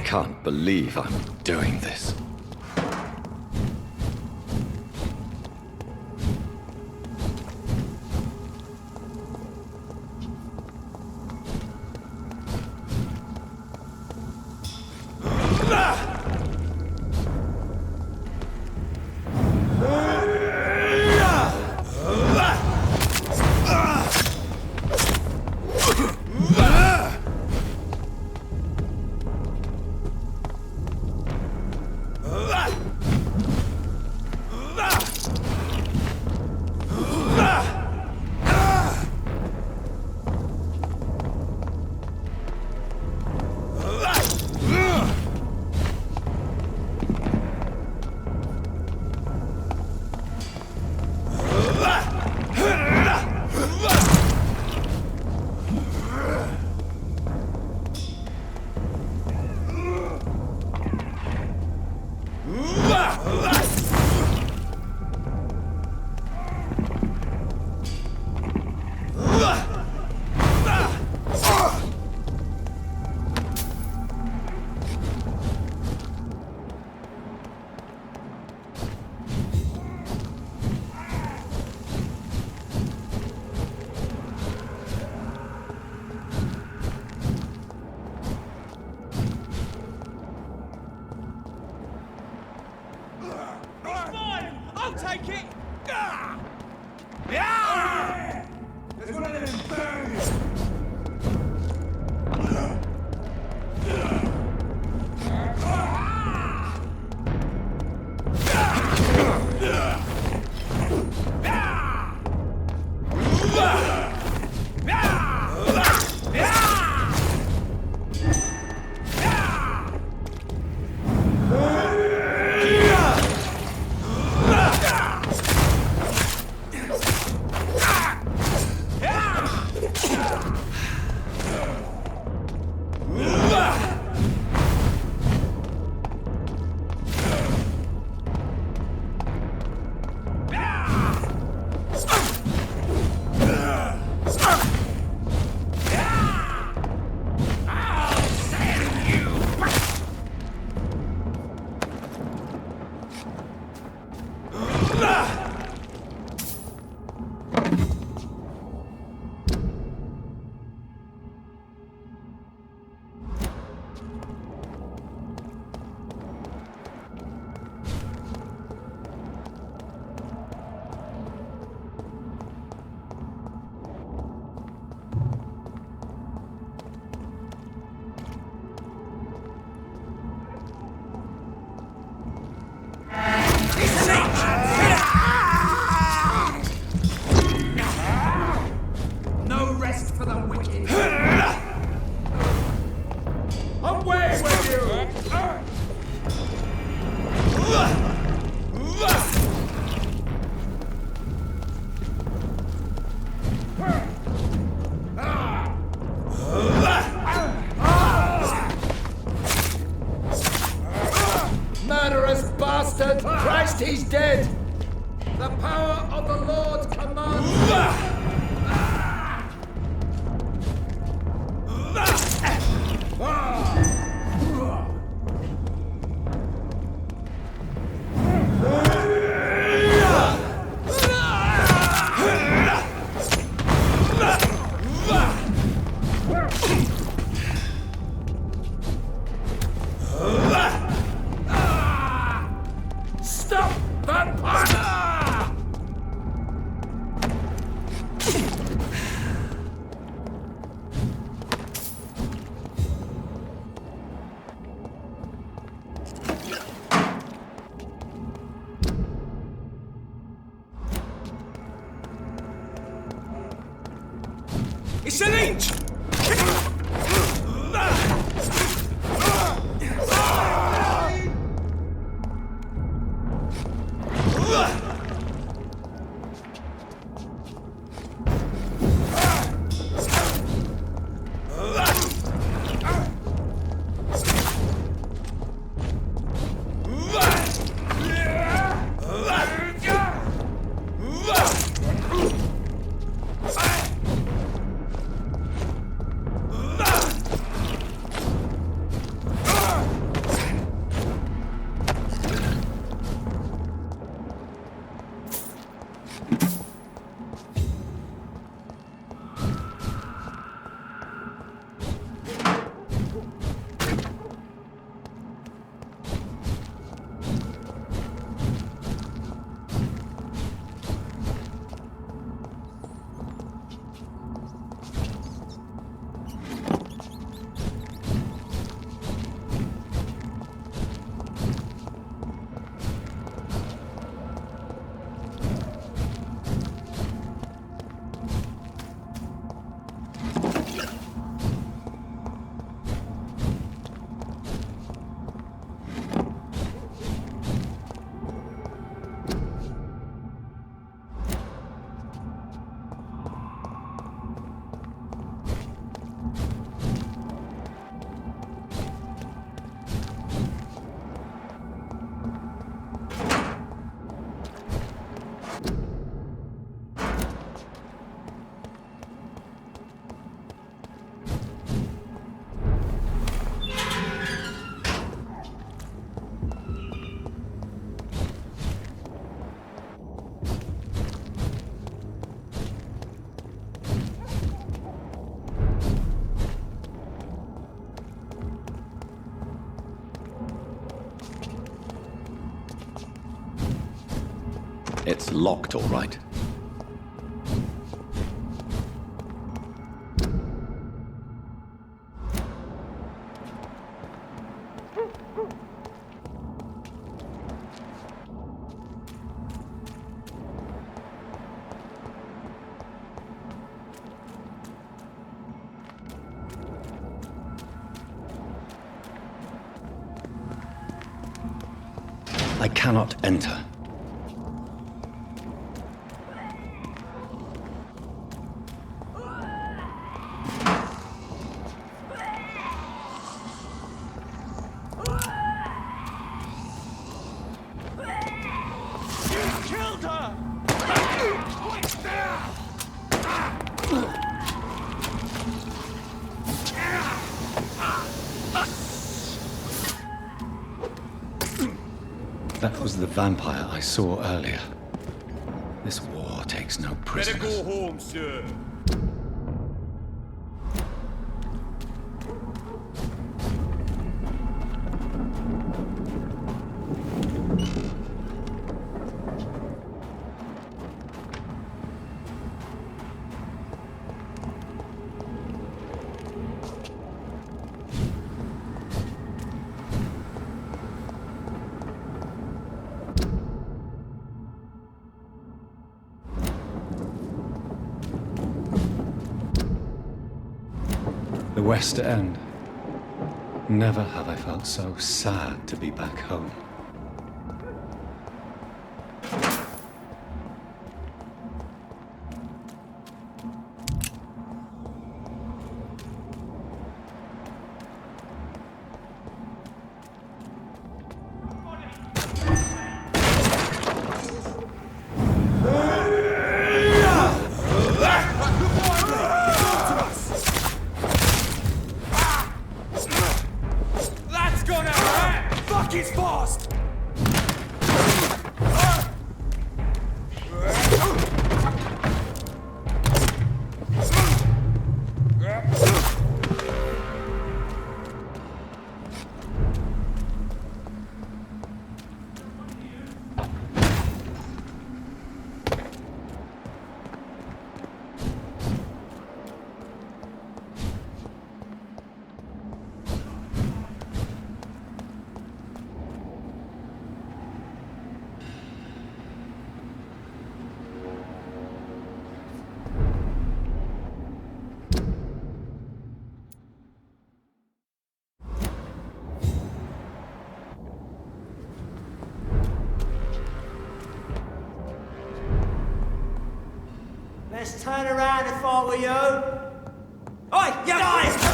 can't believe I'm doing this. Christ, he's dead! The power of the Lord commands. Stop, Vampyr! It's a lynch! It's locked, all right. I cannot enter. That was the vampire I saw earlier. This war takes no prisoners. Better go home, sir. The West End. Never have I felt so sad to be back home. He's fast! Let's turn around if I were you. Oi, you guys!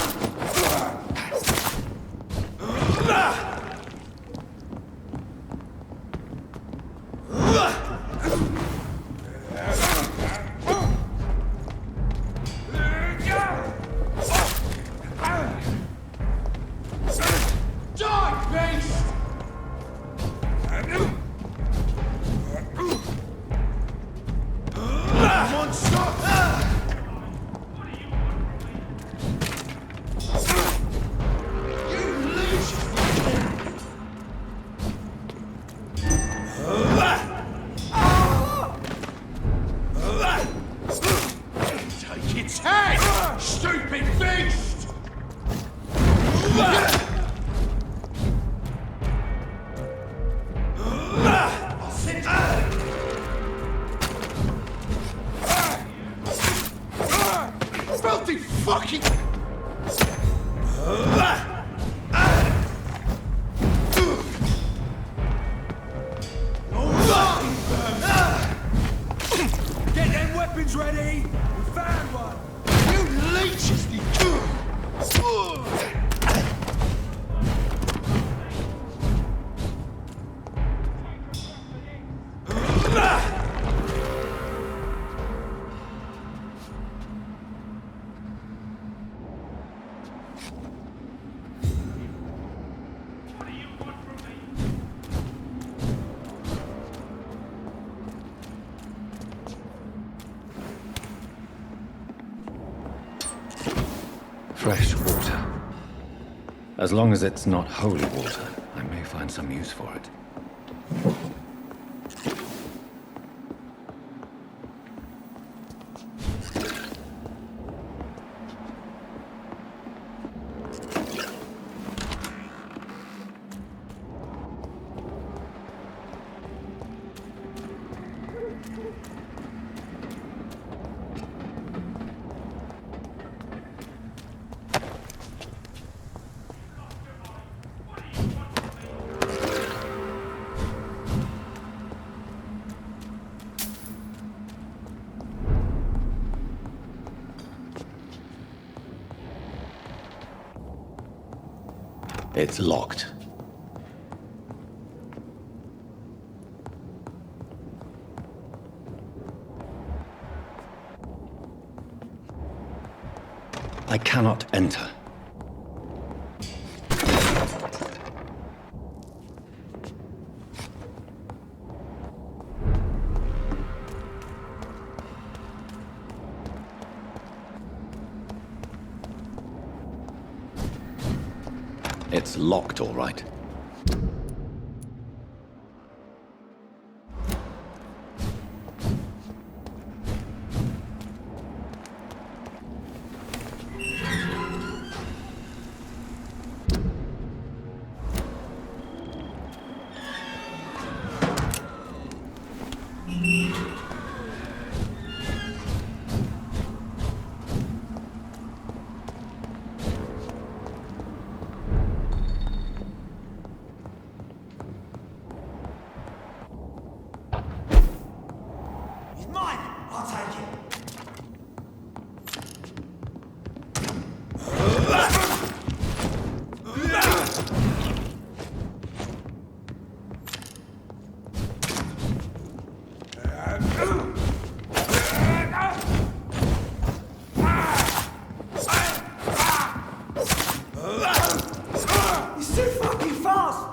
Stupid beast! Filthy fucking... Get them weapons ready! We found one! You leeches! Fresh water. As long as it's not holy water, I may find some use for it. It's locked. I cannot enter. It's locked, all right. He's mine! I'll take it. He's too fucking fast!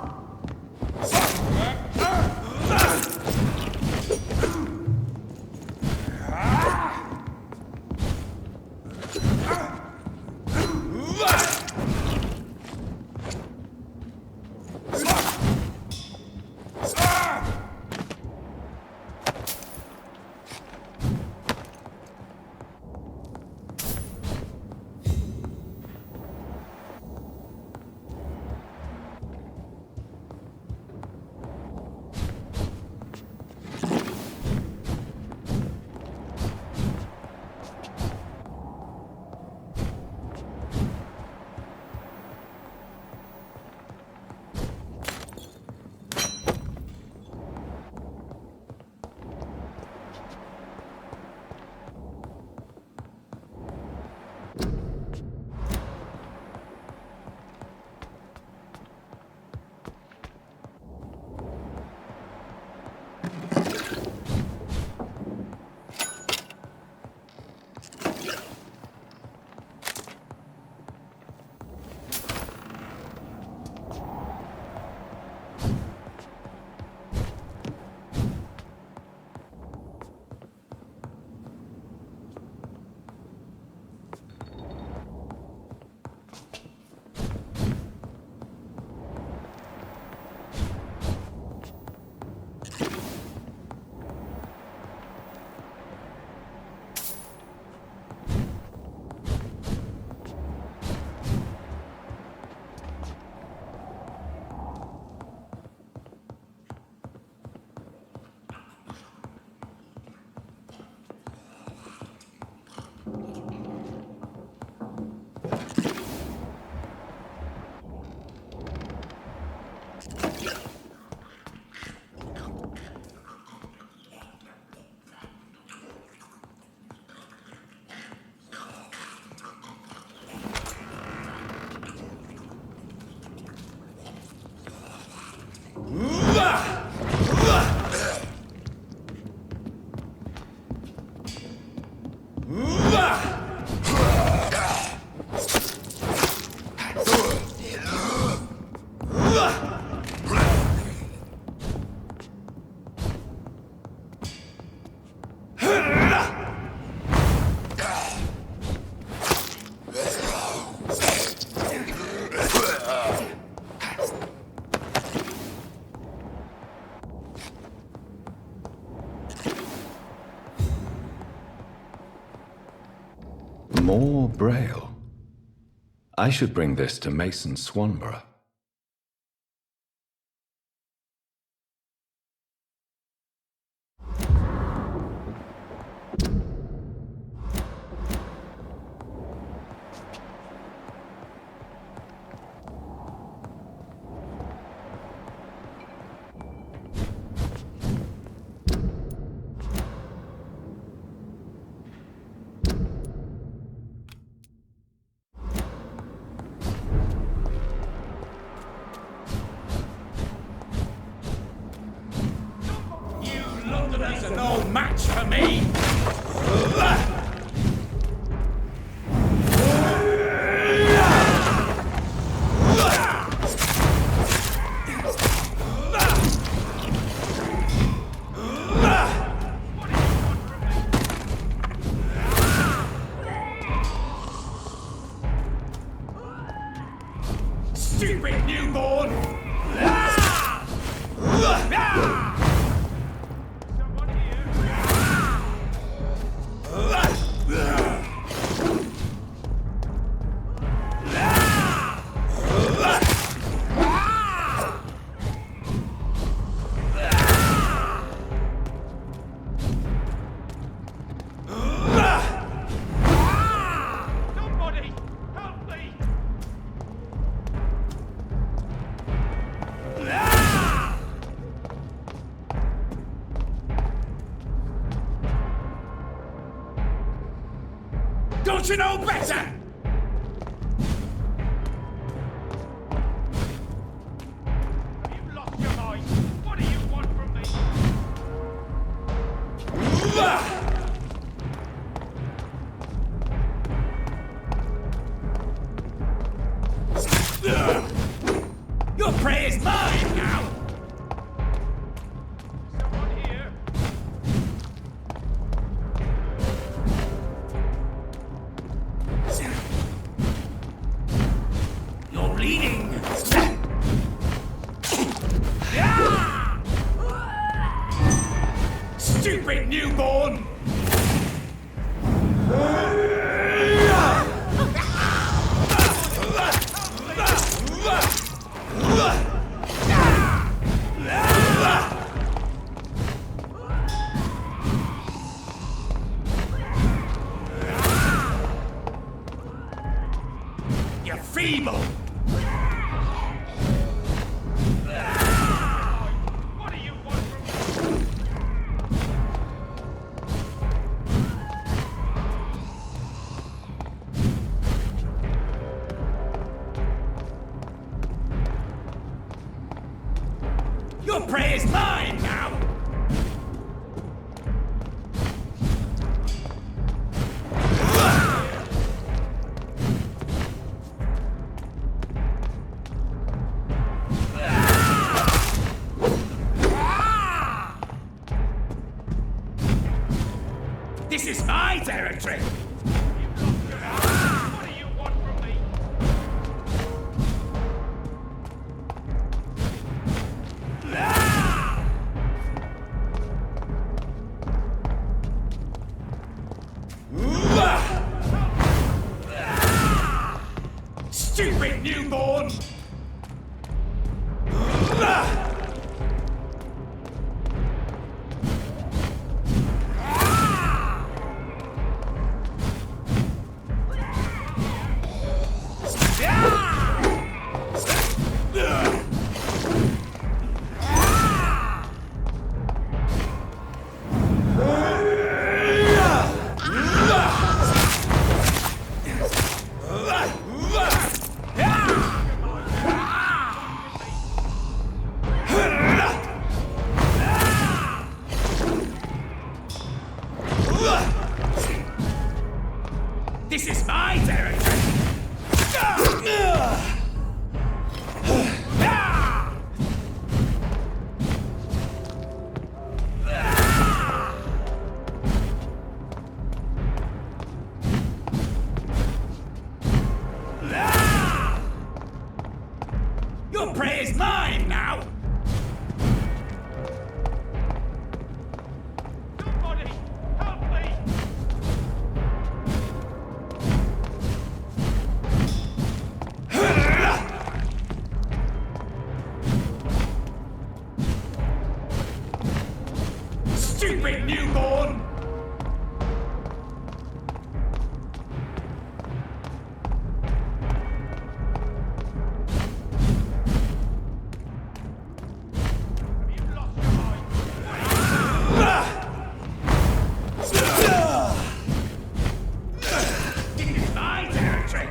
More Braille. I should bring this to Mason Swanborough. He's no match for me! Stupid newborn! Someone here? Somebody, help me! Don't you know better? You've lost your mind. What do you want from me? Your prey is mine now! Someone here? You're bleeding! Stupid newborn! You're feeble! What do you want from me? Your prey is mine now! This is my territory! What do you want from me? Stupid newborn! This is my territory! Your prey is mine now! Somebody, help me! Stupid newborn! You've lost your mind. This is my territory!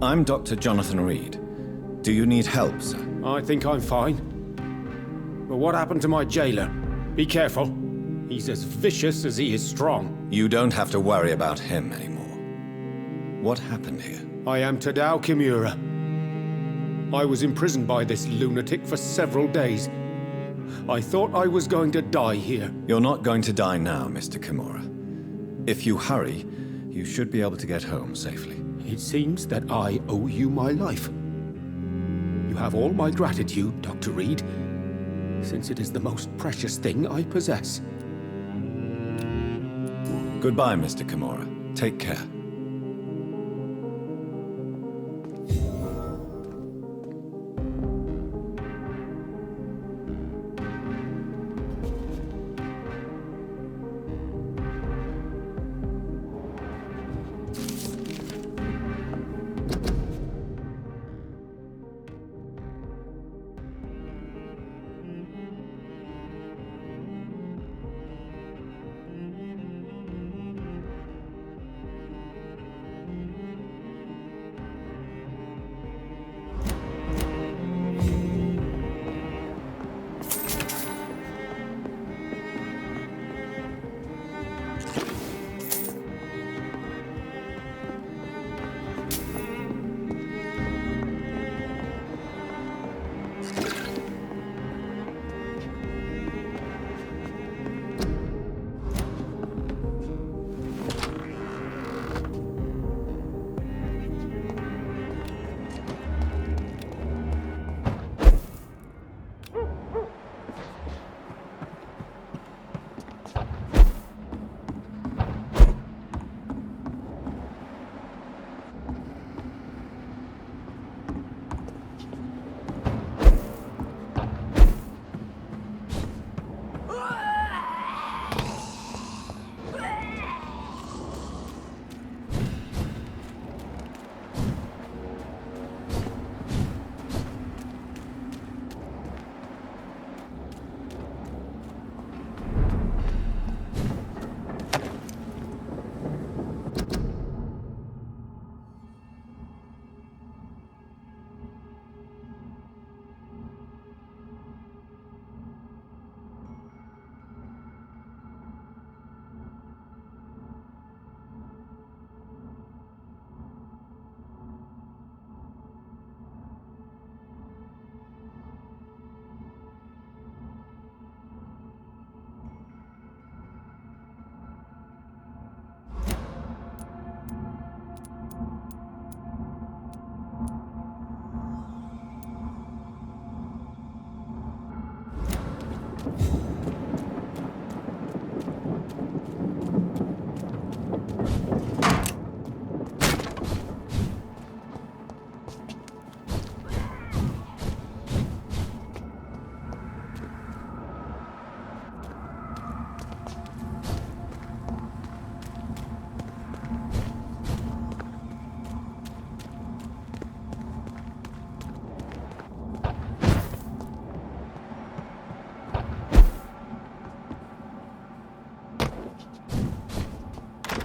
I'm Dr. Jonathan Reid. Do you need help, sir? I think I'm fine. But what happened to my jailer? Be careful. He's as vicious as he is strong. You don't have to worry about him anymore. What happened here? I am Tadao Kimura. I was imprisoned by this lunatic for several days. I thought I was going to die here. You're not going to die now, Mr. Kimura. If you hurry, you should be able to get home safely. It seems that I owe you my life. You have all my gratitude, Dr. Reid, since it is the most precious thing I possess. Goodbye, Mr. Kimura. Take care.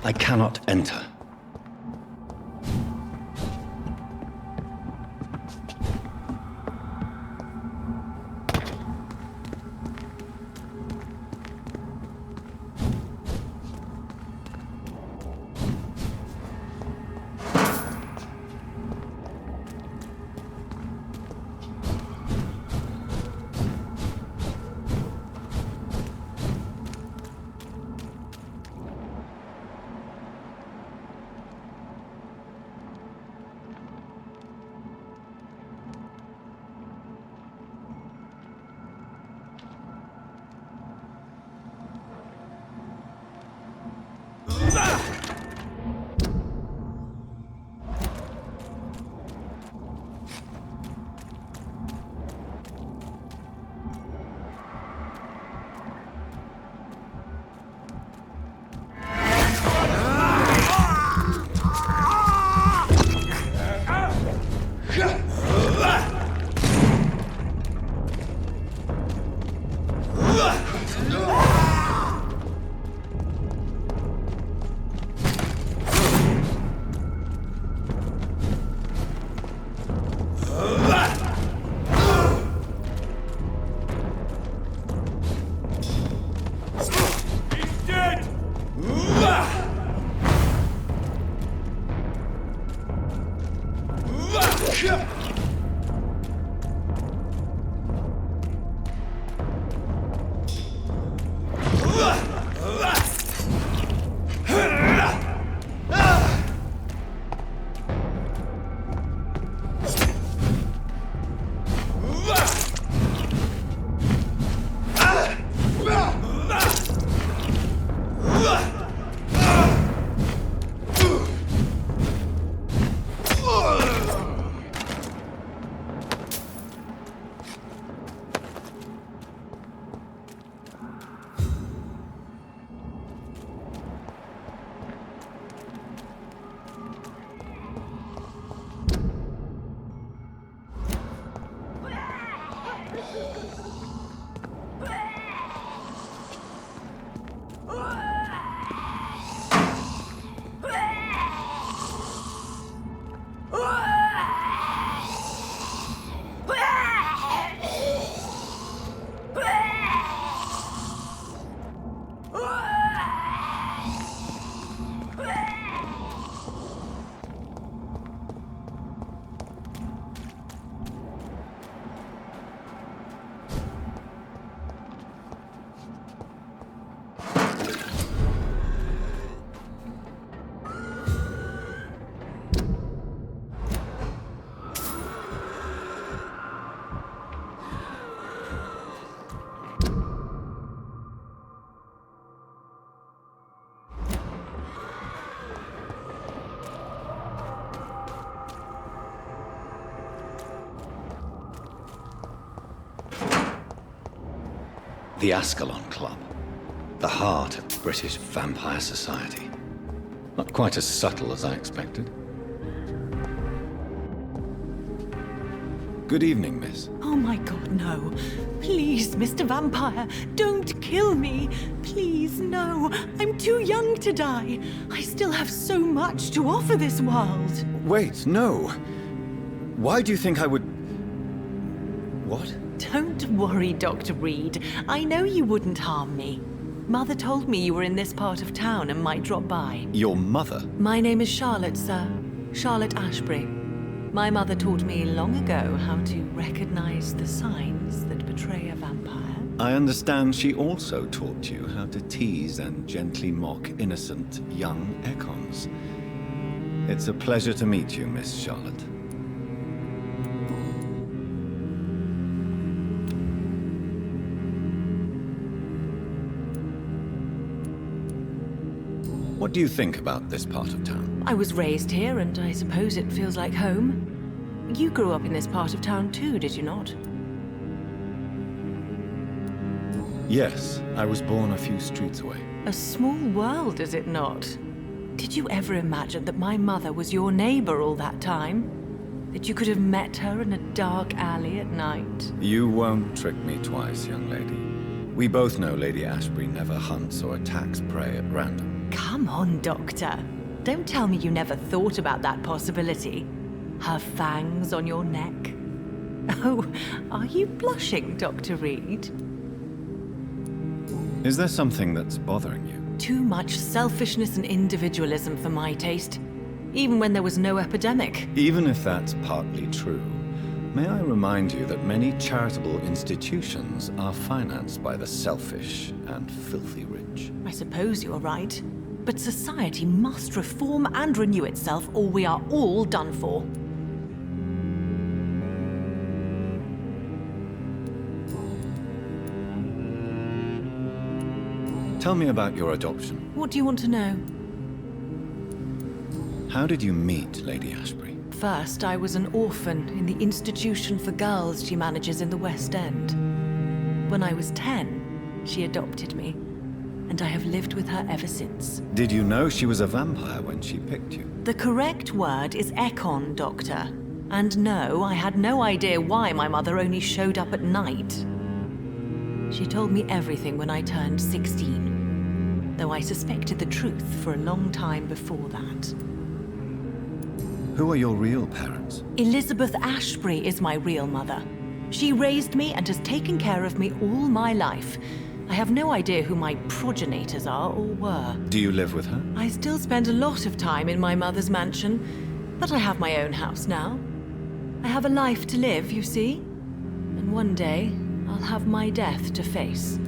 I cannot enter. The Ascalon Club. The heart of British vampire society. Not quite as subtle as I expected. Good evening, miss. Oh my god, no. Please, Mr. Vampire, don't kill me. Please, no. I'm too young to die. I still have so much to offer this world. Wait, no. Why do you think I would... What? Don't worry, Dr. Reid. I know you wouldn't harm me. Mother told me you were in this part of town and might drop by. Your mother? My name is Charlotte, sir. Charlotte Ashbury. My mother taught me long ago how to recognize the signs that betray a vampire. I understand she also taught you how to tease and gently mock innocent young Ekons. It's a pleasure to meet you, Miss Charlotte. What do you think about this part of town? I was raised here, and I suppose it feels like home. You grew up in this part of town too, did you not? Yes, I was born a few streets away. A small world, is it not? Did you ever imagine that my mother was your neighbor all that time? That you could have met her in a dark alley at night? You won't trick me twice, young lady. We both know Lady Ashbury never hunts or attacks prey at random. Come on, Doctor. Don't tell me you never thought about that possibility. Her fangs on your neck. Oh, are you blushing, Dr. Reid? Is there something that's bothering you? Too much selfishness and individualism for my taste. Even when there was no epidemic. Even if that's partly true, may I remind you that many charitable institutions are financed by the selfish and filthy rich. I suppose you're right. But society must reform and renew itself, or we are all done for. Tell me about your adoption. What do you want to know? How did you meet Lady Ashbury? First, I was an orphan in the institution for girls she manages in the West End. When I was 10, she adopted me, and I have lived with her ever since. Did you know she was a vampire when she picked you? The correct word is Ekon, Doctor. And no, I had no idea why my mother only showed up at night. She told me everything when I turned 16, though I suspected the truth for a long time before that. Who are your real parents? Elizabeth Ashbury is my real mother. She raised me and has taken care of me all my life. I have no idea who my progenitors are or were. Do you live with her? I still spend a lot of time in my mother's mansion, but I have my own house now. I have a life to live, you see. And one day, I'll have my death to face.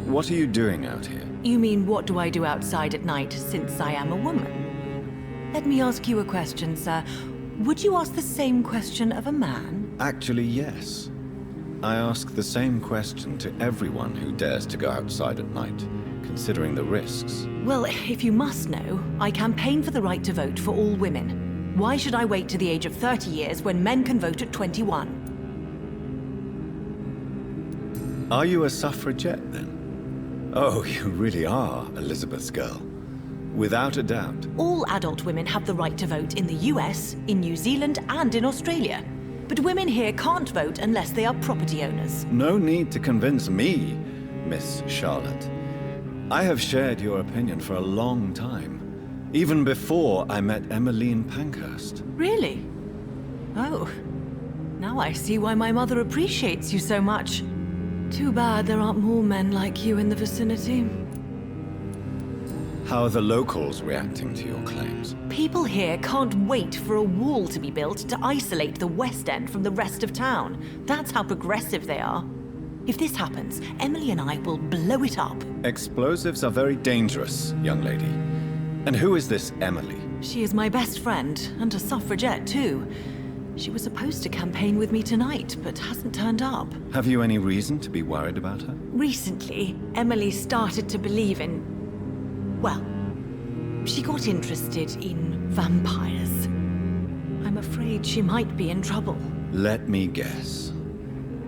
What are you doing out here? You mean, what do I do outside at night since I am a woman? Let me ask you a question, sir. Would you ask the same question of a man? Actually, yes. I ask the same question to everyone who dares to go outside at night, considering the risks. Well, if you must know, I campaign for the right to vote for all women. Why should I wait to the age of 30 years when men can vote at 21? Are you a suffragette, then? Oh, you really are Elizabeth's girl. Without a doubt. All adult women have the right to vote in the US, in New Zealand, and in Australia. But women here can't vote unless they are property owners. No need to convince me, Miss Charlotte. I have shared your opinion for a long time. Even before I met Emmeline Pankhurst. Really? Oh. Now I see why my mother appreciates you so much. Too bad there aren't more men like you in the vicinity. How are the locals reacting to your claims? People here can't wait for a wall to be built to isolate the West End from the rest of town. That's how progressive they are. If this happens, Emily and I will blow it up. Explosives are very dangerous, young lady. And who is this Emily? She is my best friend, and a suffragette too. She was supposed to campaign with me tonight, but hasn't turned up. Have you any reason to be worried about her? Recently, Emily started to believe in... well, she got interested in vampires. I'm afraid she might be in trouble. Let me guess.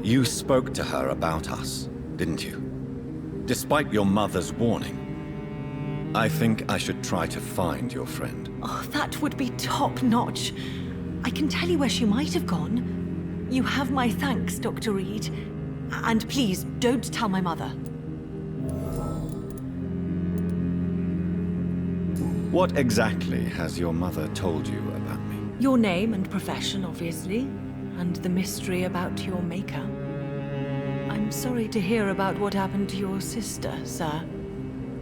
You spoke to her about us, didn't you? Despite your mother's warning. I think I should try to find your friend. Oh, that would be top-notch. I can tell you where she might have gone. You have my thanks, Dr. Reid. And please, don't tell my mother. What exactly has your mother told you about me? Your name and profession, obviously, and the mystery about your maker. I'm sorry to hear about what happened to your sister, sir.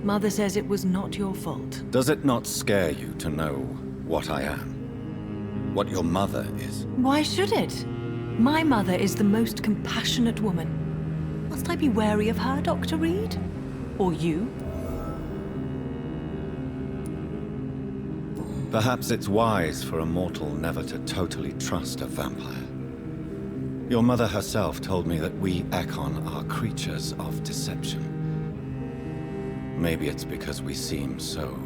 Mother says it was not your fault. Does it not scare you to know what I am? What your mother is? Why should it? My mother is the most compassionate woman. Must I be wary of her, Dr. Reid? Or you? Perhaps it's wise for a mortal never to totally trust a vampire. Your mother herself told me that we Ekon are creatures of deception. Maybe it's because we seem so...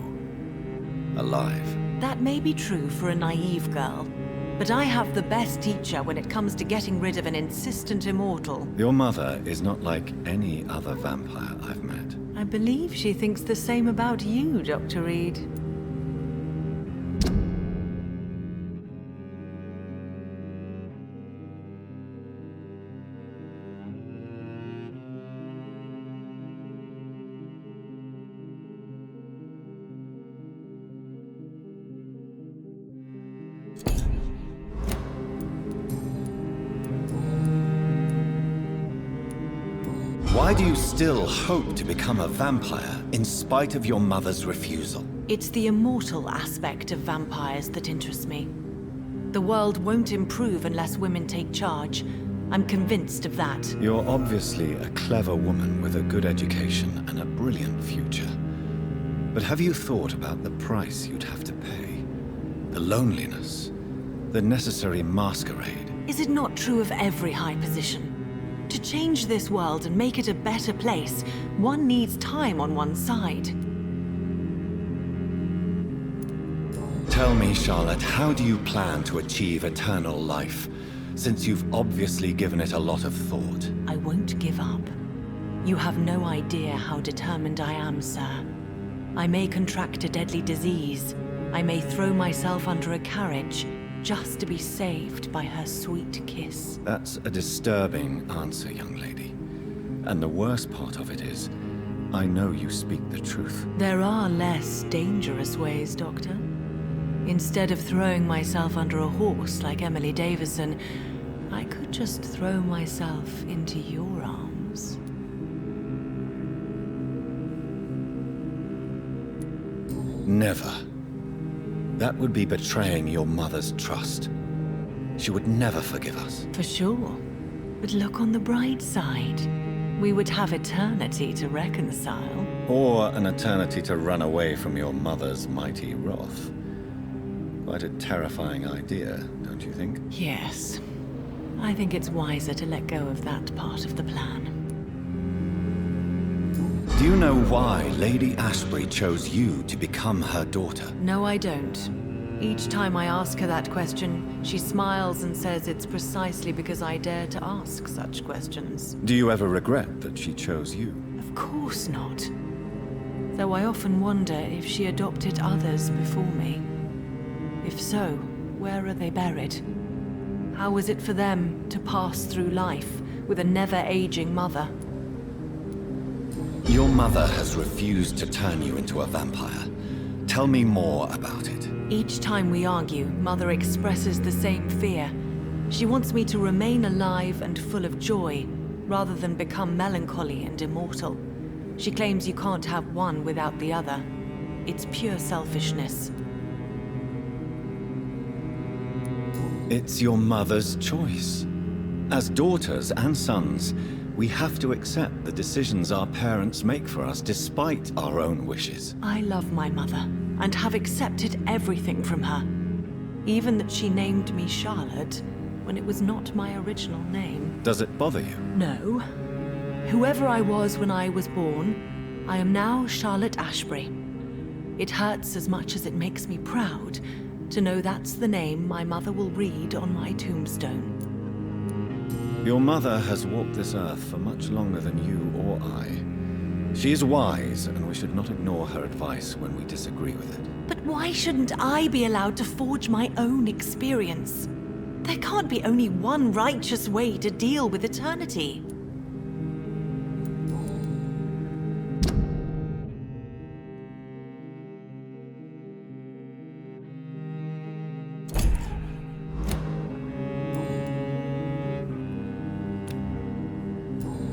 alive. That may be true for a naive girl, but I have the best teacher when it comes to getting rid of an insistent immortal. Your mother is not like any other vampire I've met. I believe she thinks the same about you, Dr. Reid. Why do you still hope to become a vampire in spite of your mother's refusal? It's the immortal aspect of vampires that interests me. The world won't improve unless women take charge. I'm convinced of that. You're obviously a clever woman with a good education and a brilliant future. But have you thought about the price you'd have to pay? The loneliness, the necessary masquerade. Is it not true of every high position? To change this world and make it a better place, one needs time on one's side. Tell me, Charlotte, how do you plan to achieve eternal life, since you've obviously given it a lot of thought? I won't give up. You have no idea how determined I am, sir. I may contract a deadly disease. I may throw myself under a carriage, just to be saved by her sweet kiss. That's a disturbing answer, young lady. And the worst part of it is, I know you speak the truth. There are less dangerous ways, Doctor. Instead of throwing myself under a horse like Emily Davison, I could just throw myself into your arms. Never. That would be betraying your mother's trust. She would never forgive us. For sure. But look on the bright side. We would have eternity to reconcile. Or an eternity to run away from your mother's mighty wrath. Quite a terrifying idea, don't you think? Yes. I think it's wiser to let go of that part of the plan. Do you know why Lady Ashbury chose you to become her daughter? No, I don't. Each time I ask her that question, she smiles and says it's precisely because I dare to ask such questions. Do you ever regret that she chose you? Of course not. Though I often wonder if she adopted others before me. If so, where are they buried? How was it for them to pass through life with a never-aging mother? Your mother has refused to turn you into a vampire. Tell me more about it. Each time we argue, Mother expresses the same fear. She wants me to remain alive and full of joy, rather than become melancholy and immortal. She claims you can't have one without the other. It's pure selfishness. It's your mother's choice. As daughters and sons, we have to accept the decisions our parents make for us despite our own wishes. I love my mother, and have accepted everything from her. Even that she named me Charlotte, when it was not my original name. Does it bother you? No. Whoever I was when I was born, I am now Charlotte Ashbury. It hurts as much as it makes me proud to know that's the name my mother will read on my tombstone. Your mother has walked this earth for much longer than you or I. She is wise, and we should not ignore her advice when we disagree with it. But why shouldn't I be allowed to forge my own experience? There can't be only one righteous way to deal with eternity.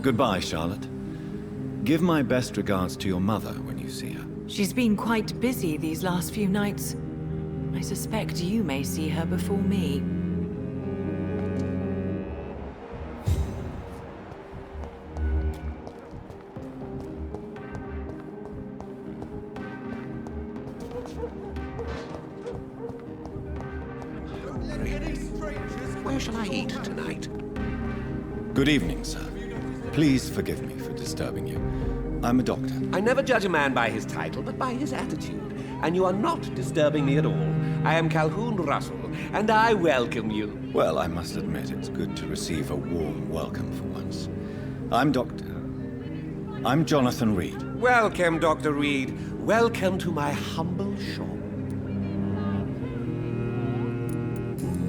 Goodbye, Charlotte. Give my best regards to your mother when you see her. She's been quite busy these last few nights. I suspect you may see her before me. Where shall I eat tonight? Good evening, sir. Please forgive me for disturbing you. I'm a doctor. I never judge a man by his title, but by his attitude. And you are not disturbing me at all. I am Calhoun Russell, and I welcome you. Well, I must admit it's good to receive a warm welcome for once. I'm Jonathan Reid. Welcome, Dr. Reid. Welcome to my humble shop.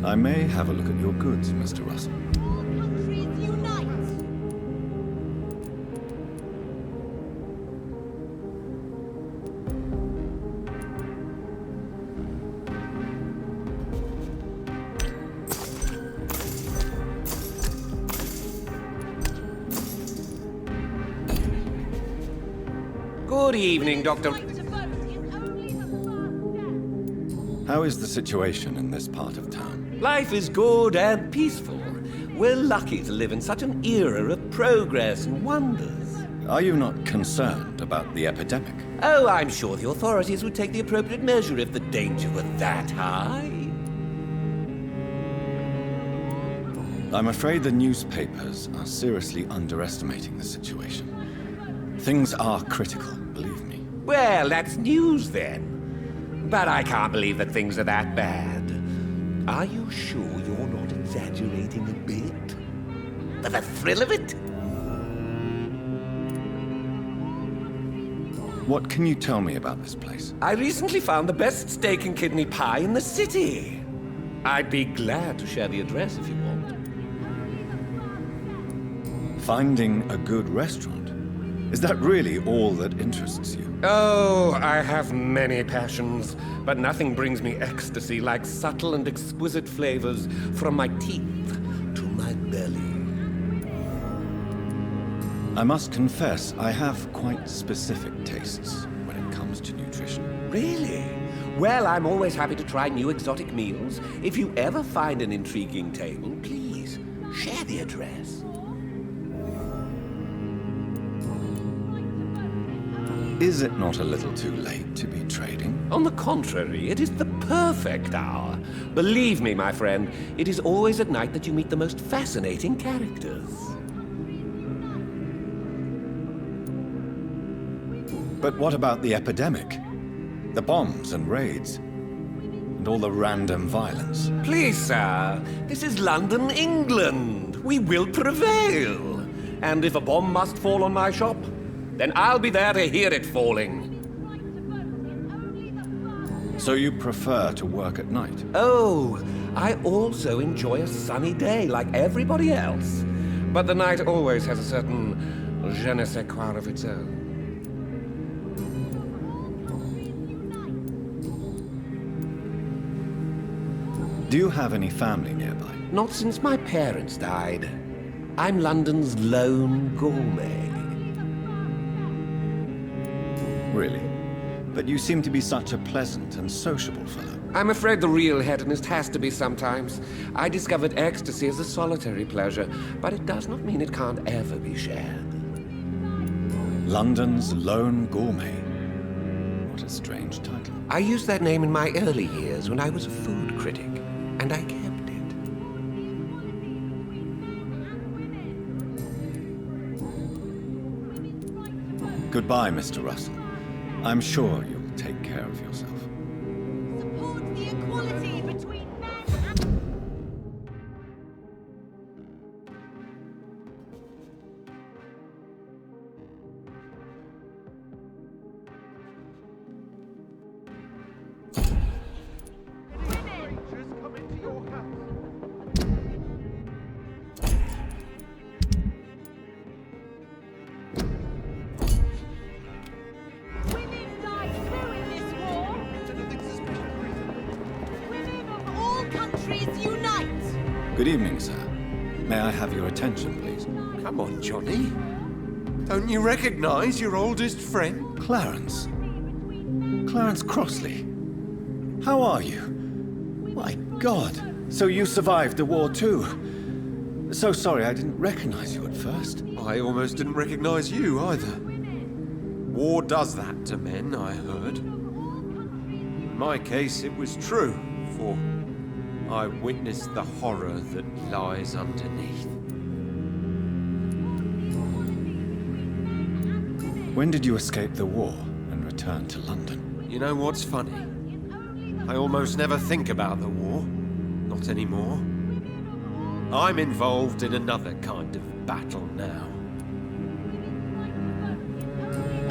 I may have a look at your goods, Mr. Russell. Good evening, Dr. How is the situation in this part of town? Life is good and peaceful. We're lucky to live in such an era of progress and wonders. Are you not concerned about the epidemic? Oh, I'm sure the authorities would take the appropriate measure if the danger were that high. I'm afraid the newspapers are seriously underestimating the situation. Things are critical, believe me. Well, that's news then. But I can't believe that things are that bad. Are you sure you're not exaggerating a bit? For the thrill of it? What can you tell me about this place? I recently found the best steak and kidney pie in the city. I'd be glad to share the address if you want. Finding a good restaurant? Is that really all that interests you? Oh, I have many passions, but nothing brings me ecstasy like subtle and exquisite flavors from my teeth to my belly. I must confess, I have quite specific tastes when it comes to nutrition. Really? Well, I'm always happy to try new exotic meals. If you ever find an intriguing table, please share the address. Is it not a little too late to be trading? On the contrary, it is the perfect hour. Believe me, my friend, it is always at night that you meet the most fascinating characters. But what about the epidemic? The bombs and raids? And all the random violence? Please, sir, this is London, England. We will prevail. And if a bomb must fall on my shop, then I'll be there to hear it falling. So you prefer to work at night? Oh, I also enjoy a sunny day like everybody else. But the night always has a certain je ne sais quoi of its own. Do you have any family nearby? Not since my parents died. I'm London's lone gourmet. Really? But you seem to be such a pleasant and sociable fellow. I'm afraid the real hedonist has to be sometimes. I discovered ecstasy as a solitary pleasure, but it does not mean it can't ever be shared. London's lone gourmet. What a strange title. I used that name in my early years when I was a food critic, and I kept it. Goodbye, Mr. Russell. I'm sure you'll take care of yourself. Support the equality between men Good evening, sir. May I have your attention, please? Come on, Johnny. Don't you recognize your oldest friend? Clarence. Clarence Crossley. How are you? My God. So you survived the war too. So sorry I didn't recognize you at first. I almost didn't recognize you either. War does that to men, I heard. In my case, it was true, for I witnessed the horror that lies underneath. When did you escape the war and return to London? You know what's funny? I almost never think about the war. Not anymore. I'm involved in another kind of battle now.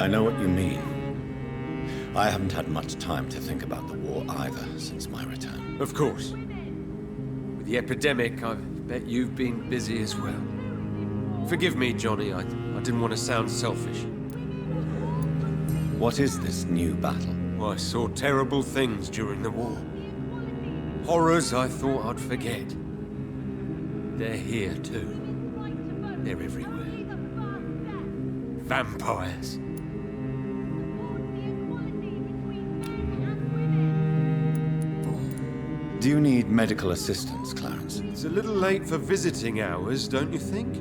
I know what you mean. I haven't had much time to think about the war either since my return. Of course. With the epidemic, I bet you've been busy as well. Forgive me, Johnny, I didn't want to sound selfish. What is this new battle? I saw terrible things during the war. Horrors I thought I'd forget. They're here too. They're everywhere. Vampires. Do you need medical assistance, Clarence? It's a little late for visiting hours, don't you think?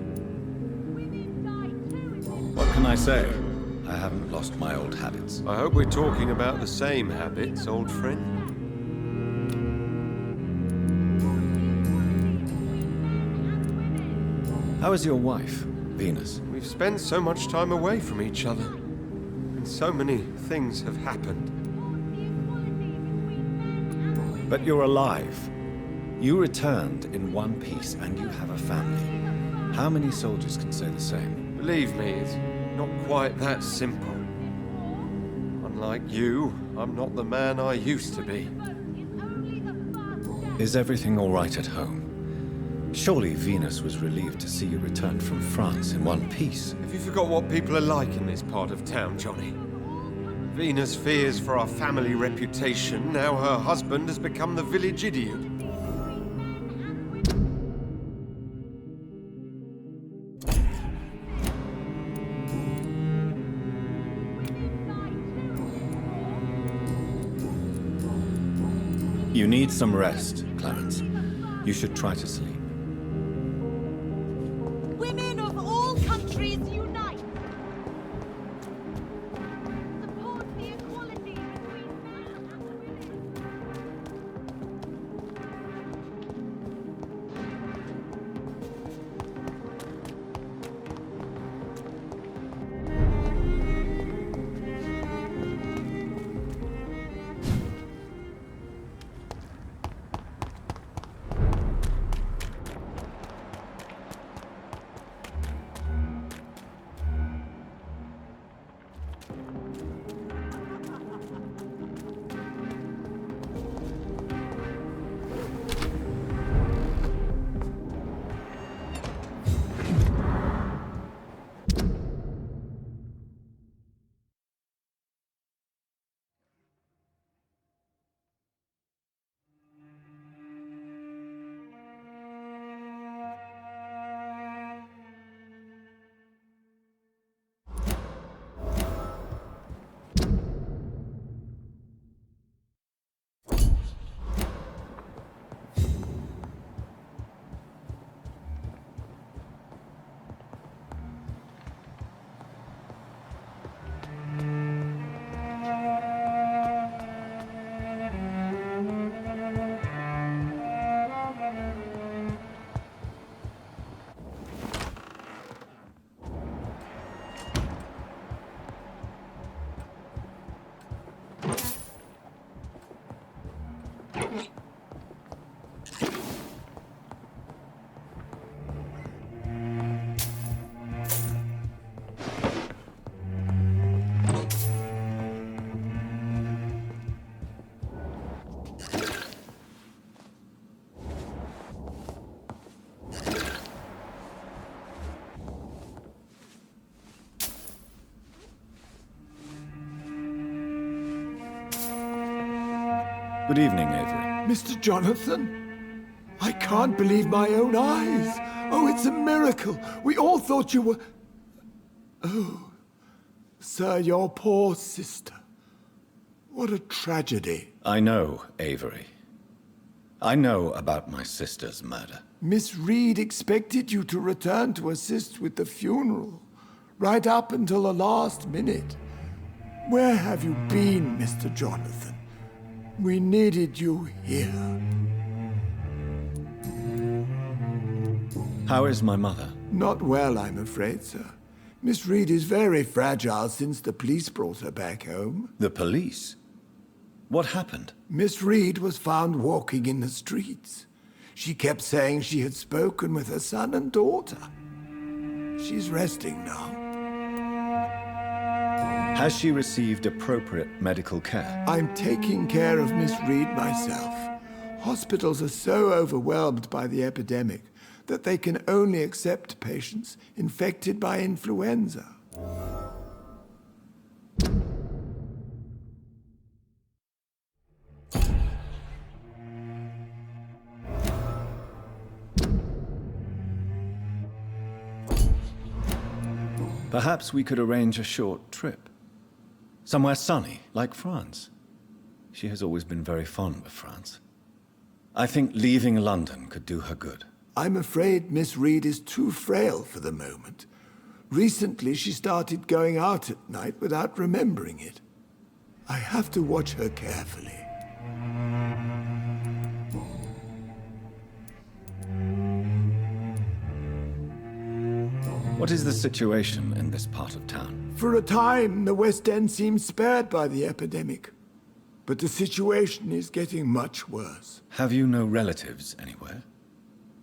What can I say? I haven't lost my old habits. I hope we're talking about the same habits, old friend. How is your wife, Venus? We've spent so much time away from each other, and so many things have happened. But you're alive. You returned in one piece, and you have a family. How many soldiers can say the same? Believe me, it's not quite that simple. Unlike you, I'm not the man I used to be. Is everything all right at home? Surely Venus was relieved to see you return from France in one piece. Have you forgot what people are like in this part of town, Johnny? Venus fears for our family reputation. Now her husband has become the village idiot. You need some rest, Clarence. You should try to sleep. Women of all countries unite! Support the equality between men and women! Good evening, Avery. Mr. Jonathan? I can't believe my own eyes. Oh, it's a miracle. We all thought you were... Oh, sir, your poor sister. What a tragedy. I know, Avery. I know about my sister's murder. Miss Reid expected you to return to assist with the funeral, right up until the last minute. Where have you been, Mr. Jonathan? We needed you here. How is my mother? Not well, I'm afraid, sir. Miss Reid is very fragile since the police brought her back home. The police? What happened? Miss Reid was found walking in the streets. She kept saying she had spoken with her son and daughter. She's resting now. Has she received appropriate medical care? I'm taking care of Miss Reid myself. Hospitals are so overwhelmed by the epidemic that they can only accept patients infected by influenza. Perhaps we could arrange a short trip. Somewhere sunny, like France. She has always been very fond of France. I think leaving London could do her good. I'm afraid Miss Reid is too frail for the moment. Recently, she started going out at night without remembering it. I have to watch her carefully. What is the situation in this part of town? For a time, the West End seemed spared by the epidemic. But the situation is getting much worse. Have you no relatives anywhere?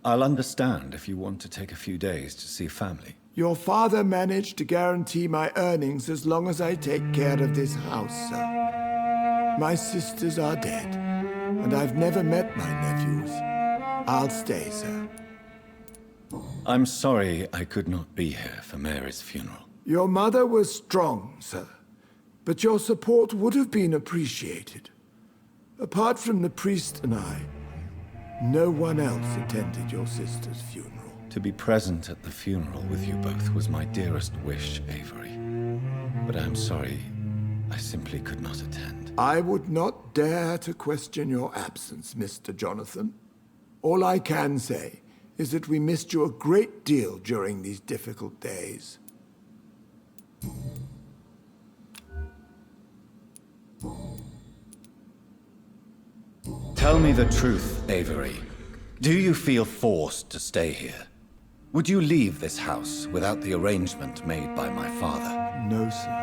I'll understand if you want to take a few days to see family. Your father managed to guarantee my earnings as long as I take care of this house, sir. My sisters are dead, and I've never met my nephews. I'll stay, sir. I'm sorry I could not be here for Mary's funeral. Your mother was strong, sir, but your support would have been appreciated. Apart from the priest and I, no one else attended your sister's funeral. To be present at the funeral with you both was my dearest wish, Avery. But I'm sorry, I simply could not attend. I would not dare to question your absence, Mr. Jonathan. All I can say is that we missed you a great deal during these difficult days. Tell me the truth, Avery. Do you feel forced to stay here? Would you leave this house without the arrangement made by my father? No, sir.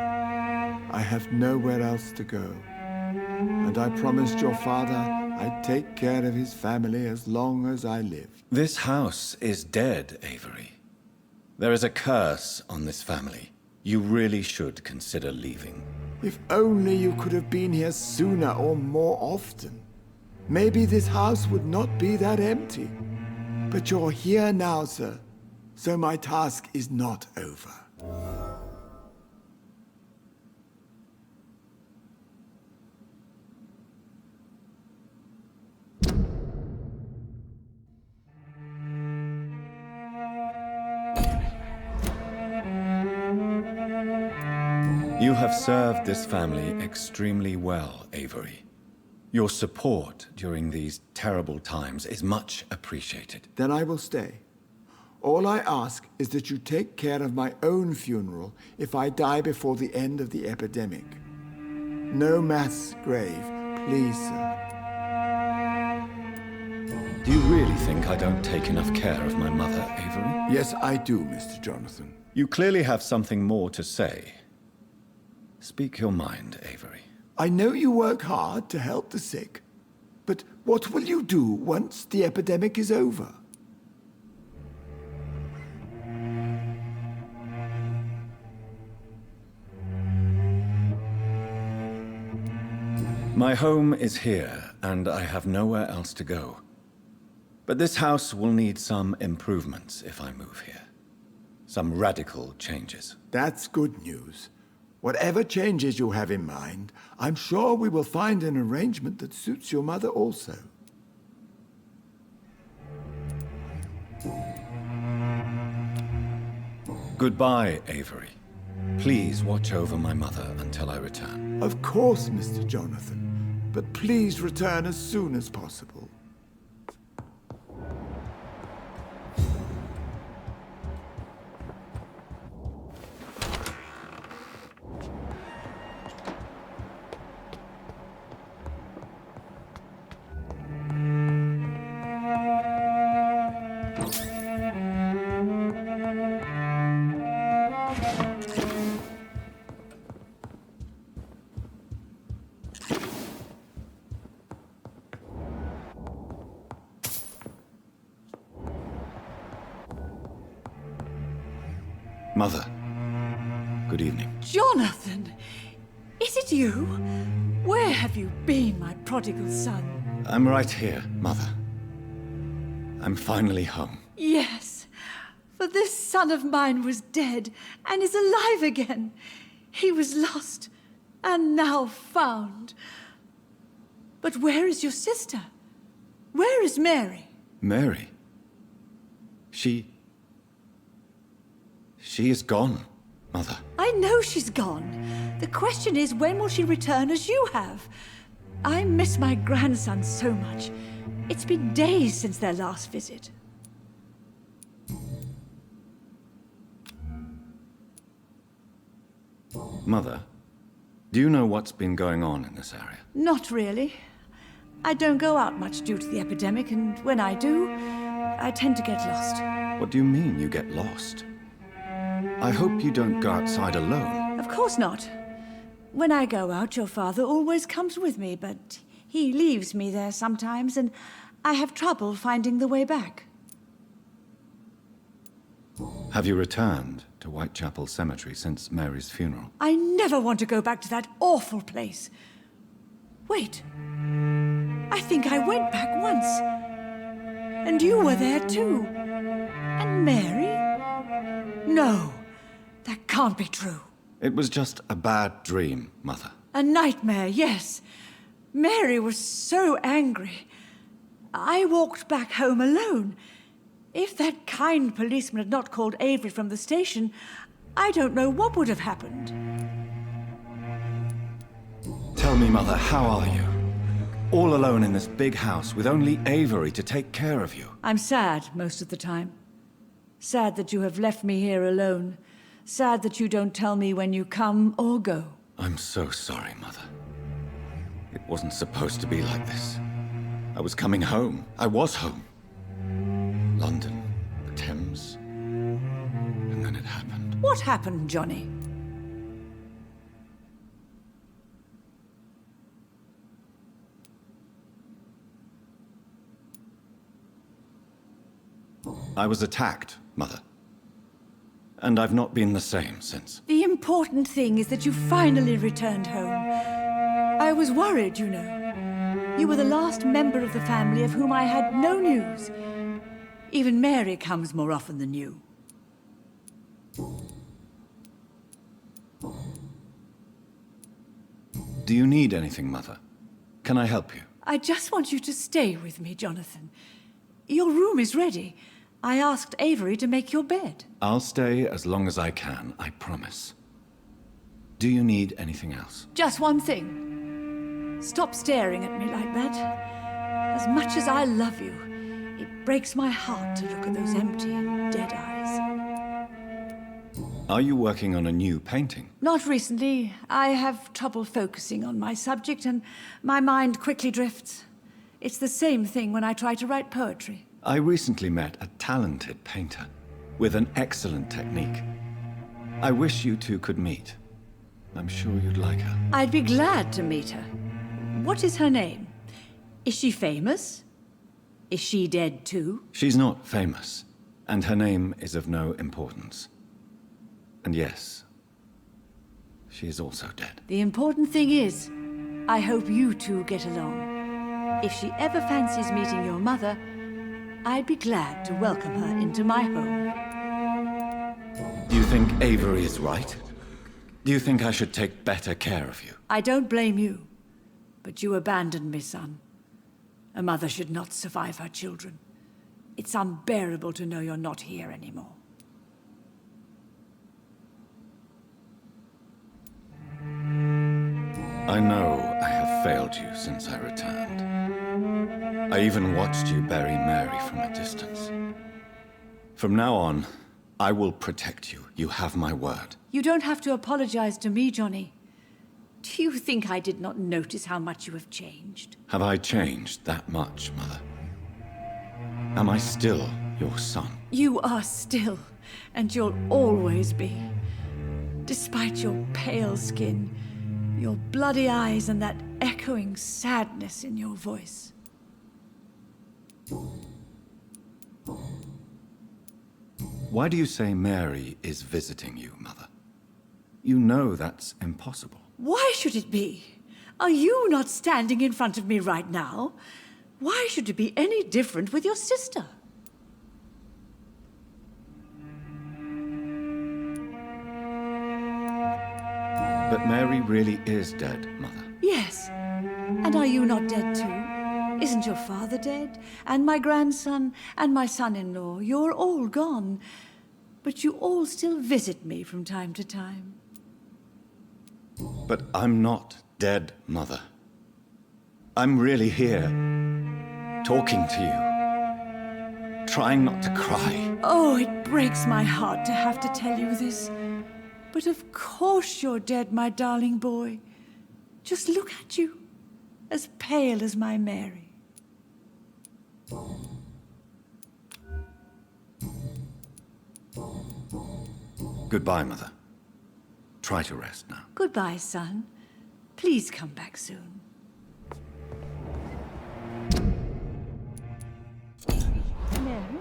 I have nowhere else to go. And I promised your father I'd take care of his family as long as I lived. This house is dead, Avery. There is a curse on this family. You really should consider leaving. If only you could have been here sooner or more often. Maybe this house would not be that empty. But you're here now, sir. So my task is not over. You have served this family extremely well, Avery. Your support during these terrible times is much appreciated. Then I will stay. All I ask is that you take care of my own funeral if I die before the end of the epidemic. No mass grave, please, sir. Do you really think I don't take enough care of my mother, Avery? Yes, I do, Mr. Jonathan. You clearly have something more to say. Speak your mind, Avery. I know you work hard to help the sick, but what will you do once the epidemic is over? My home is here, and I have nowhere else to go. But this house will need some improvements if I move here. Some radical changes. That's good news. Whatever changes you have in mind, I'm sure we will find an arrangement that suits your mother also. Goodbye, Avery. Please watch over my mother until I return. Of course, Mr. Jonathan. But please return as soon as possible. Mother, good evening. Jonathan! Is it you? Where have you been, my prodigal son? I'm right here, Mother. I'm finally home. Yes, for this son of mine was dead and is alive again. He was lost and now found. But where is your sister? Where is Mary? Mary? She is gone, Mother. I know she's gone. The question is, when will she return as you have? I miss my grandson so much. It's been days since their last visit. Mother, do you know what's been going on in this area? Not really. I don't go out much due to the epidemic, and when I do, I tend to get lost. What do you mean you get lost? I hope you don't go outside alone. Of course not. When I go out, your father always comes with me, but he leaves me there sometimes, and I have trouble finding the way back. Have you returned to Whitechapel Cemetery since Mary's funeral? I never want to go back to that awful place. Wait. I think I went back once. And you were there too. And Mary? No, that can't be true. It was just a bad dream, Mother. A nightmare, yes. Mary was so angry. I walked back home alone. If that kind policeman had not called Avery from the station, I don't know what would have happened. Tell me, Mother, how are you? All alone in this big house with only Avery to take care of you. I'm sad most of the time. Sad that you have left me here alone. Sad that you don't tell me when you come or go. I'm so sorry, Mother. It wasn't supposed to be like this. I was coming home. I was home. London, the Thames, and then it happened. What happened, Johnny? I was attacked, Mother. And I've not been the same since. The important thing is that you finally returned home. I was worried, you know. You were the last member of the family of whom I had no news. Even Mary comes more often than you. Do you need anything, Mother? Can I help you? I just want you to stay with me, Jonathan. Your room is ready. I asked Avery to make your bed. I'll stay as long as I can, I promise. Do you need anything else? Just one thing. Stop staring at me like that. As much as I love you, it breaks my heart to look at those empty and dead eyes. Are you working on a new painting? Not recently. I have trouble focusing on my subject and my mind quickly drifts. It's the same thing when I try to write poetry. I recently met a talented painter with an excellent technique. I wish you two could meet. I'm sure you'd like her. I'd be glad to meet her. What is her name? Is she famous? Is she dead too? She's not famous, and her name is of no importance. And yes, she is also dead. The important thing is, I hope you two get along. If she ever fancies meeting your mother, I'd be glad to welcome her into my home. Do you think Avery is right? Do you think I should take better care of you? I don't blame you, but you abandoned me, son. A mother should not survive her children. It's unbearable to know you're not here anymore. I know I have failed you since I returned. I even watched you bury Mary from a distance. From now on, I will protect you. You have my word. You don't have to apologize to me, Johnny. Do you think I did not notice how much you have changed? Have I changed that much, Mother? Am I still your son? You are still, and you'll always be. Despite your pale skin, your bloody eyes, and that echoing sadness in your voice. Why do you say Mary is visiting you, Mother? You know that's impossible. Why should it be? Are you not standing in front of me right now? Why should it be any different with your sister? But Mary really is dead, Mother. Yes. And are you not dead too? Isn't your father dead? And my grandson? And my son-in-law? You're all gone. But you all still visit me from time to time. But I'm not dead, Mother. I'm really here, talking to you, trying not to cry. Oh, it breaks my heart to have to tell you this. But of course you're dead, my darling boy. Just look at you, as pale as my Mary. Goodbye, Mother. Try to rest now. Goodbye, son. Please come back soon. Mary?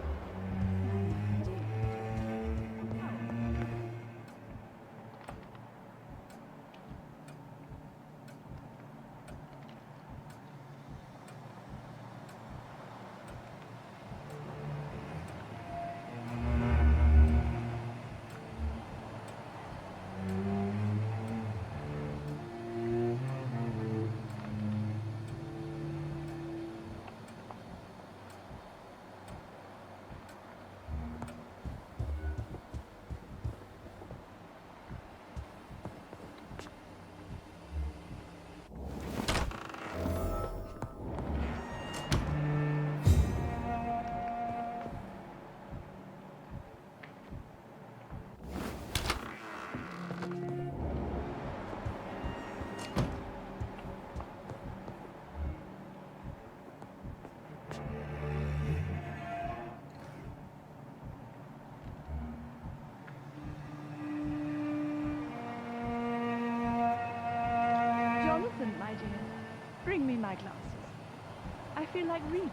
bring me my glasses? I feel like reading.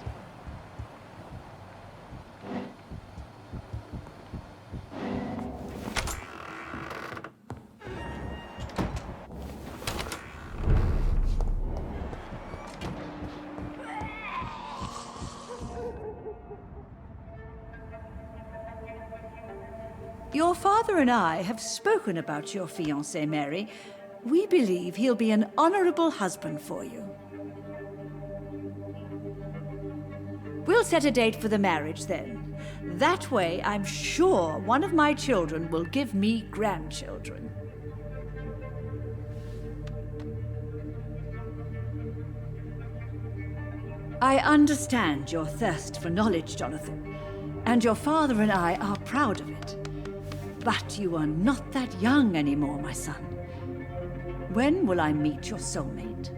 Your father and I have spoken about your fiancé, Mary. We believe he'll be an honorable husband for you. We'll set a date for the marriage then. That way, I'm sure one of my children will give me grandchildren. I understand your thirst for knowledge, Jonathan, and your father and I are proud of it. But you are not that young anymore, my son. When will I meet your soulmate?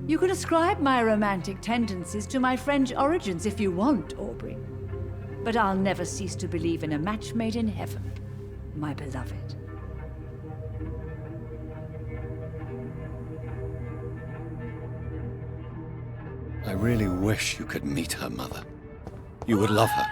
You can ascribe my romantic tendencies to my French origins if you want, Aubrey. But I'll never cease to believe in a match made in heaven, my beloved. I really wish you could meet her, Mother. You would love her.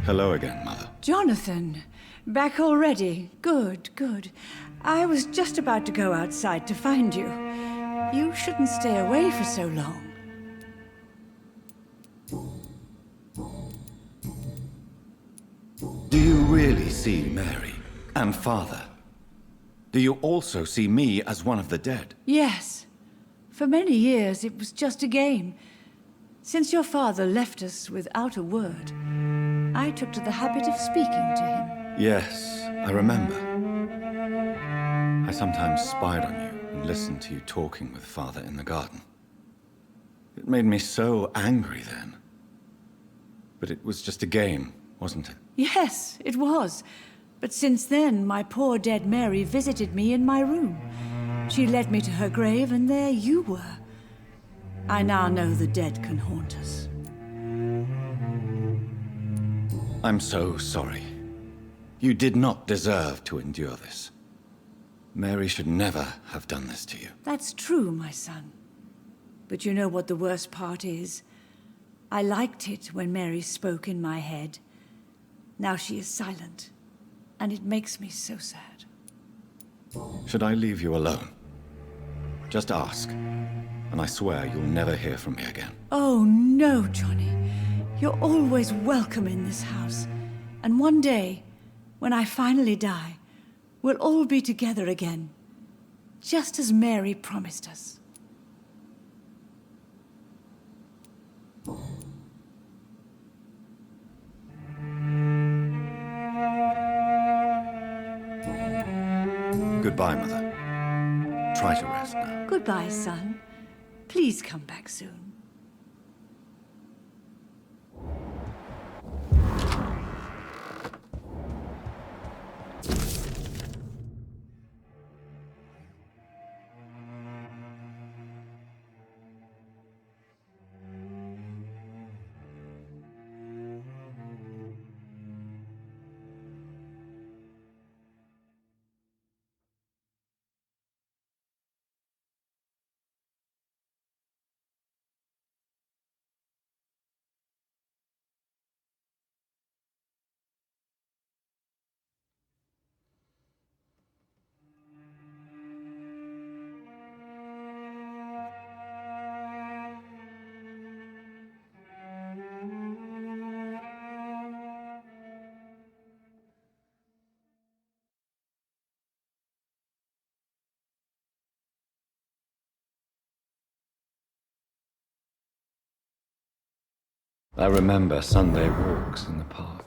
Hello again, Mother. Jonathan, back already? Good, good. I was just about to go outside to find you. You shouldn't stay away for so long. Do you really see Mary and Father? Do you also see me as one of the dead? Yes. For many years, it was just a game. Since your father left us without a word, I took to the habit of speaking to him. Yes, I remember. I sometimes spied on you and listened to you talking with Father in the garden. It made me so angry then. But it was just a game, wasn't it? Yes, it was. But since then, my poor dead Mary visited me in my room. She led me to her grave, and there you were. I now know the dead can haunt us. I'm so sorry. You did not deserve to endure this. Mary should never have done this to you. That's true, my son. But you know what the worst part is? I liked it when Mary spoke in my head. Now she is silent, and it makes me so sad. Should I leave you alone? Just ask, and I swear you'll never hear from me again. Oh, no, Johnny. You're always welcome in this house. And one day, when I finally die, we'll all be together again, just as Mary promised us. Goodbye, Mother. Try to rest now. Goodbye, son. Please come back soon. I remember Sunday walks in the park.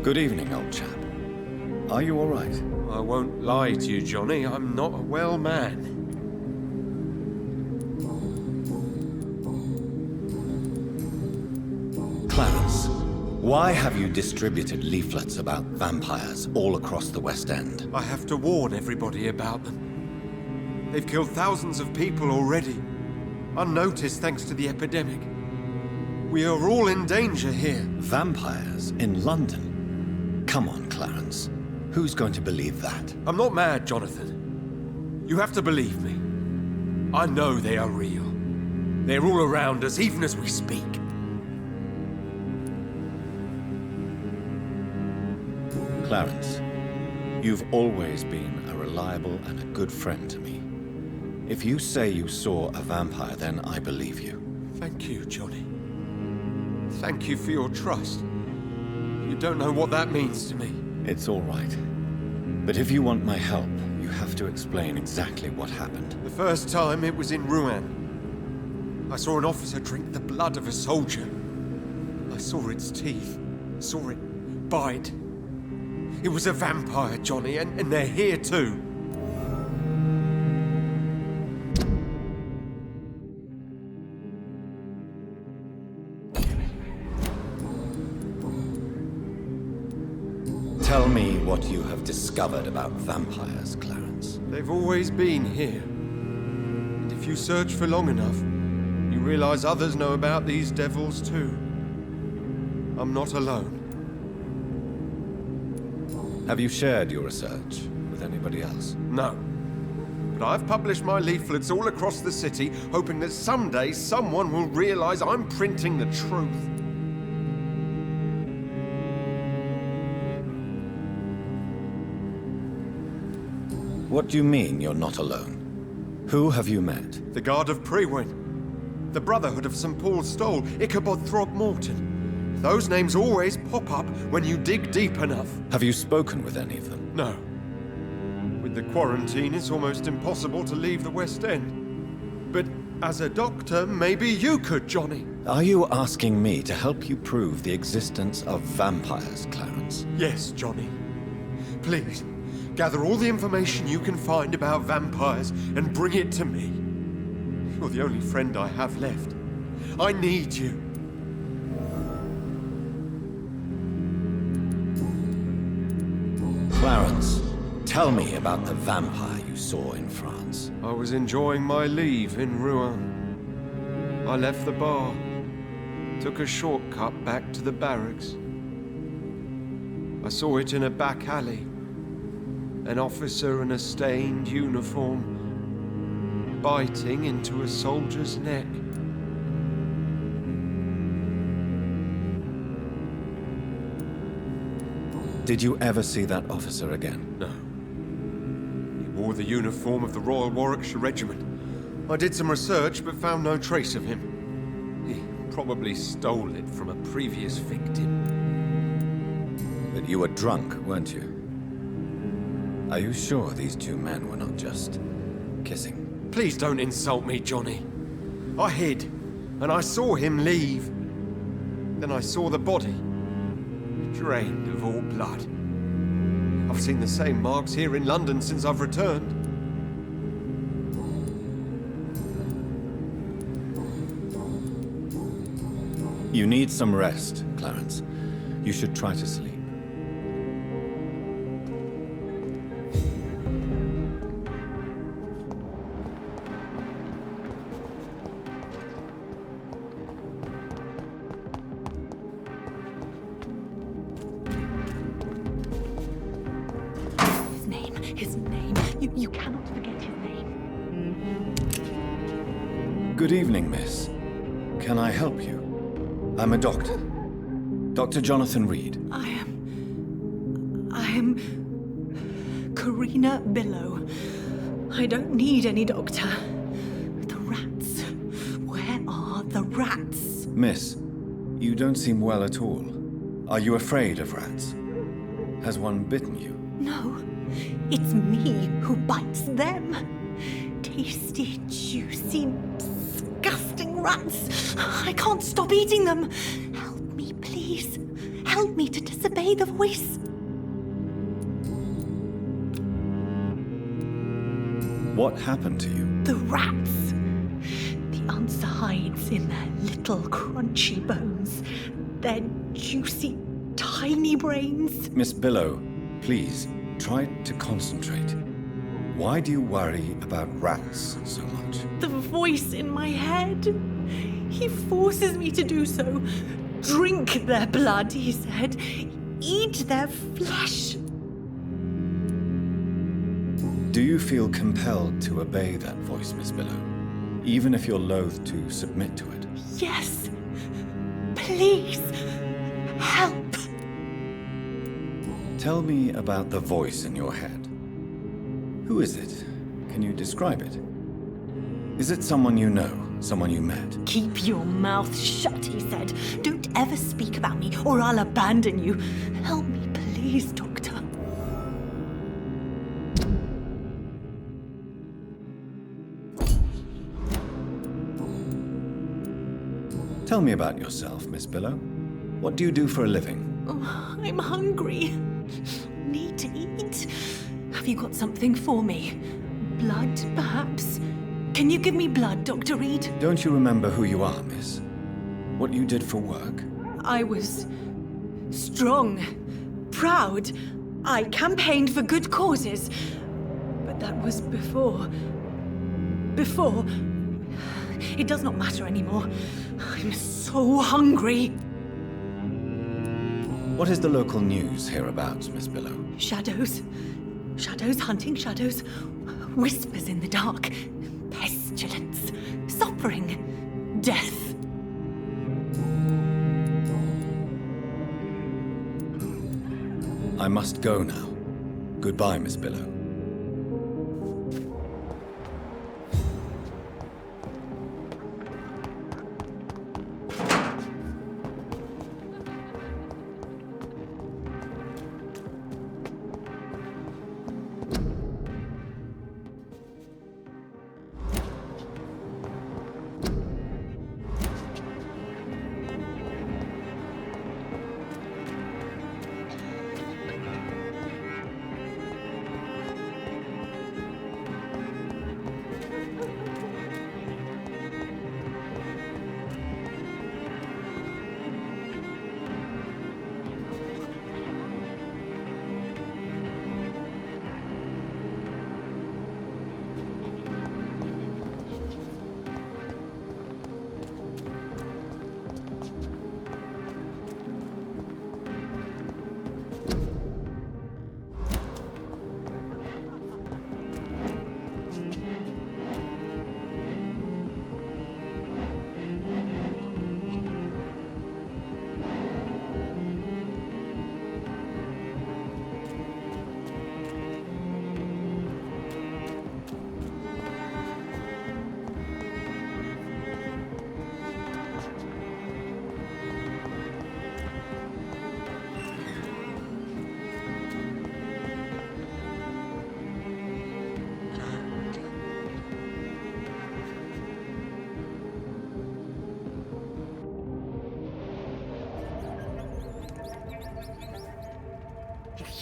Good evening, old chap. Are you all right? I won't lie to you, Johnny. I'm not a well man. Clarence, why have you distributed leaflets about vampires all across the West End? I have to warn everybody about them. They've killed thousands of people already, unnoticed thanks to the epidemic. We are all in danger here. Vampires in London? Come on, Clarence. Who's going to believe that? I'm not mad, Jonathan. You have to believe me. I know they are real. They're all around us, even as we speak. Clarence, you've always been a reliable and a good friend to me. If you say you saw a vampire, then I believe you. Thank you, Johnny. Thank you for your trust. You don't know what that means to me. It's all right. But if you want my help, you have to explain exactly what happened. The first time it was in Rouen. I saw an officer drink the blood of a soldier. I saw its teeth, saw it bite. It was a vampire, Johnny, and they're here too. Tell me what you have discovered about vampires, Clarence. They've always been here. And if you search for long enough, you realize others know about these devils too. I'm not alone. Have you shared your research with anybody else? No. But I've published my leaflets all across the city, hoping that someday someone will realize I'm printing the truth. What do you mean you're not alone? Who have you met? The Guard of Prewin. The Brotherhood of St. Paul's Stole, Ichabod Throgmorton. Those names always pop up when you dig deep enough. Have you spoken with any of them? No. With the quarantine, it's almost impossible to leave the West End. But as a doctor, maybe you could, Johnny. Are you asking me to help you prove the existence of vampires, Clarence? Yes, Johnny. Please, gather all the information you can find about vampires and bring it to me. You're the only friend I have left. I need you. Clarence, tell me about the vampire you saw in France. I was enjoying my leave in Rouen. I left the bar, took a shortcut back to the barracks. I saw it in a back alley. An officer in a stained uniform, biting into a soldier's neck. Did you ever see that officer again? No. He wore the uniform of the Royal Warwickshire Regiment. I did some research, but found no trace of him. He probably stole it from a previous victim. But you were drunk, weren't you? Are you sure these two men were not just kissing? Please don't insult me, Johnny. I hid, and I saw him leave. Then I saw the body, drained of all blood. I've seen the same marks here in London since I've returned. You need some rest, Clarence. You should try to sleep. His name. You cannot forget his name. Good evening, miss. Can I help you? I'm a doctor. Dr. Jonathan Reid. I am Karina Billow. I don't need any doctor. The rats. Where are the rats? Miss, you don't seem well at all. Are you afraid of rats? Has one bitten you? No. It's me who bites them. Tasty, juicy, disgusting rats. I can't stop eating them. Help me, please. Help me to disobey the voice. What happened to you? The rats. The answer hides in their little crunchy bones. Their juicy, tiny brains. Miss Billow, please, try to concentrate. Why do you worry about rats so much? The voice in my head. He forces me to do so. Drink their blood, he said. Eat their flesh. Do you feel compelled to obey that voice, Miss Billow? Even if you're loath to submit to it? Yes. Please. Help. Tell me about the voice in your head. Who is it? Can you describe it? Is it someone you know? Someone you met? Keep your mouth shut, he said. Don't ever speak about me, or I'll abandon you. Help me, please, Doctor. Tell me about yourself, Miss Billow. What do you do for a living? Oh, I'm hungry. Need to eat. Have you got something for me? Blood, perhaps? Can you give me blood, Dr. Reid? Don't you remember who you are, miss? What you did for work? I was strong, proud. I campaigned for good causes. But that was before. Before. It does not matter anymore. I'm so hungry. What is the local news hereabouts, Miss Billow? Shadows. Shadows hunting shadows. Whispers in the dark. Pestilence. Suffering. Death. I must go now. Goodbye, Miss Billow.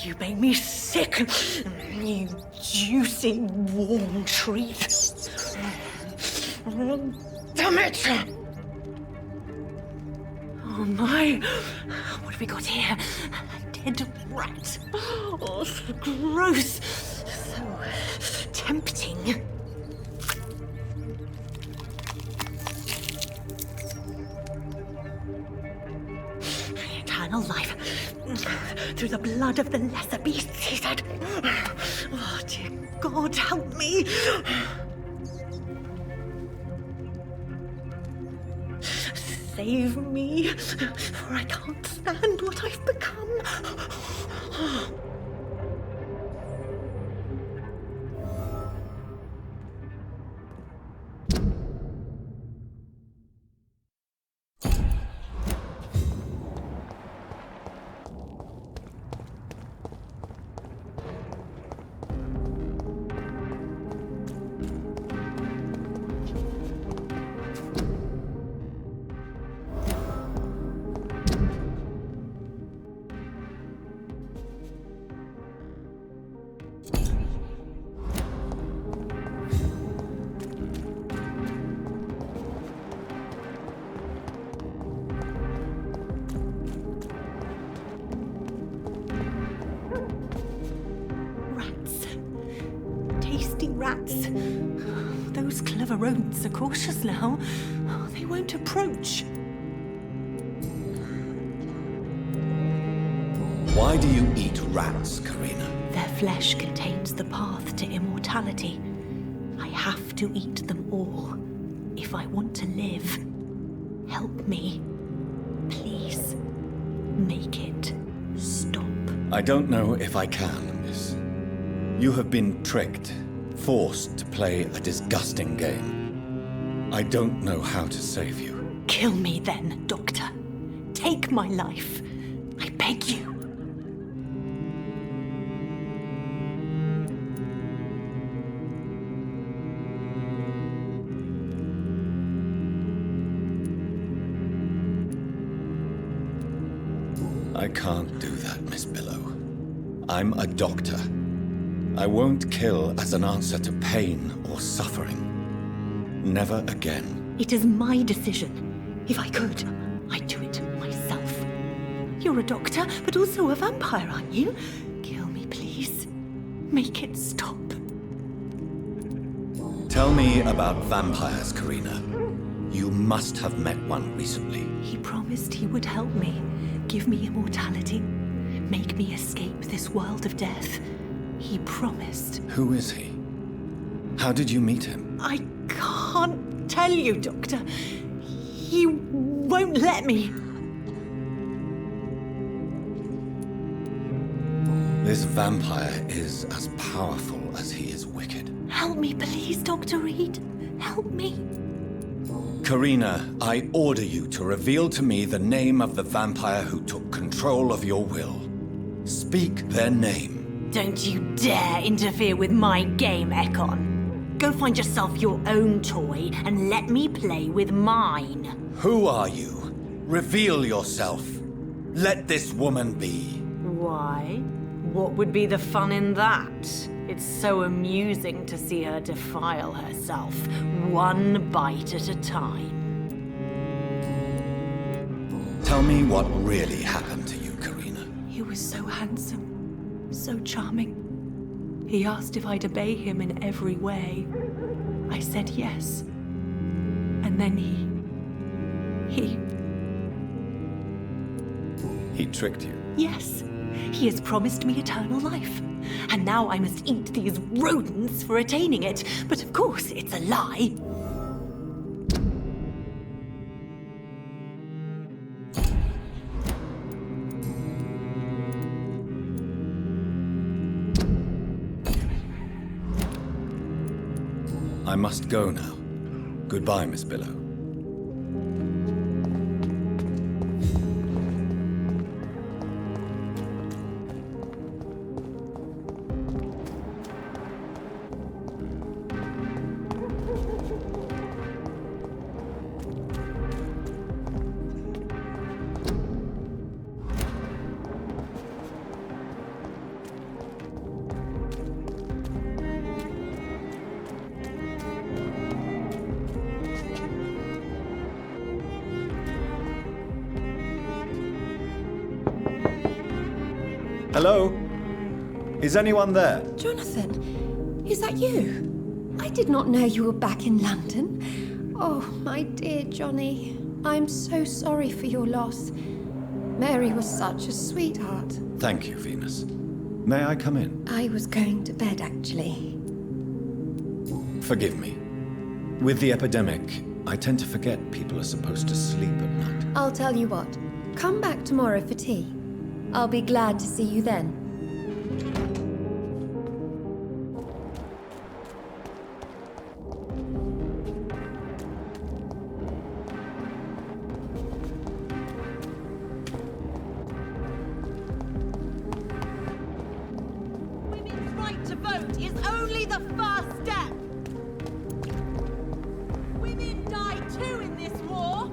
You make me sick, you juicy warm treat. Damn it! Oh my! What have we got here? A dead rat. Oh, so gross. So tempting. Eternal life. Through the blood of the lesser beasts, he said. Oh, dear God, help me. Save me, for I can't stand what I've become. Rats. Those clever rodents are cautious now. They won't approach. Why do you eat rats, Karina? Their flesh contains the path to immortality. I have to eat them all if I want to live. Help me. Please. Make it stop. I don't know if I can, miss. You have been tricked. Forced to play a disgusting game. I don't know how to save you. Kill me then, Doctor. Take my life. I beg you. I can't do that, Miss Billow. I'm a doctor. I won't kill as an answer to pain or suffering. Never again. It is my decision. If I could, I'd do it myself. You're a doctor, but also a vampire, aren't you? Kill me, please. Make it stop. Tell me about vampires, Karina. You must have met one recently. He promised he would help me, give me immortality, make me escape this world of death. He promised. Who is he? How did you meet him? I can't tell you, Doctor. He won't let me. This vampire is as powerful as he is wicked. Help me, please, Dr. Reid. Help me. Karina, I order you to reveal to me the name of the vampire who took control of your will. Speak their name. Don't you dare interfere with my game, Ekon. Go find yourself your own toy and let me play with mine. Who are you? Reveal yourself. Let this woman be. Why? What would be the fun in that? It's so amusing to see her defile herself, one bite at a time. Tell me what really happened to you, Karina. He was so handsome. So charming. He asked if I'd obey him in every way. I said yes. And then He tricked you? Yes. He has promised me eternal life. And now I must eat these rodents for attaining it. But of course, it's a lie. I must go now. Goodbye, Miss Billow. Hello? Is anyone there? Jonathan, is that you? I did not know you were back in London. Oh, my dear Johnny. I'm so sorry for your loss. Mary was such a sweetheart. Thank you, Venus. May I come in? I was going to bed, actually. Forgive me. With the epidemic, I tend to forget people are supposed to sleep at night. I'll tell you what. Come back tomorrow for tea. I'll be glad to see you then. Women's right to vote is only the first step. Women die too in this war.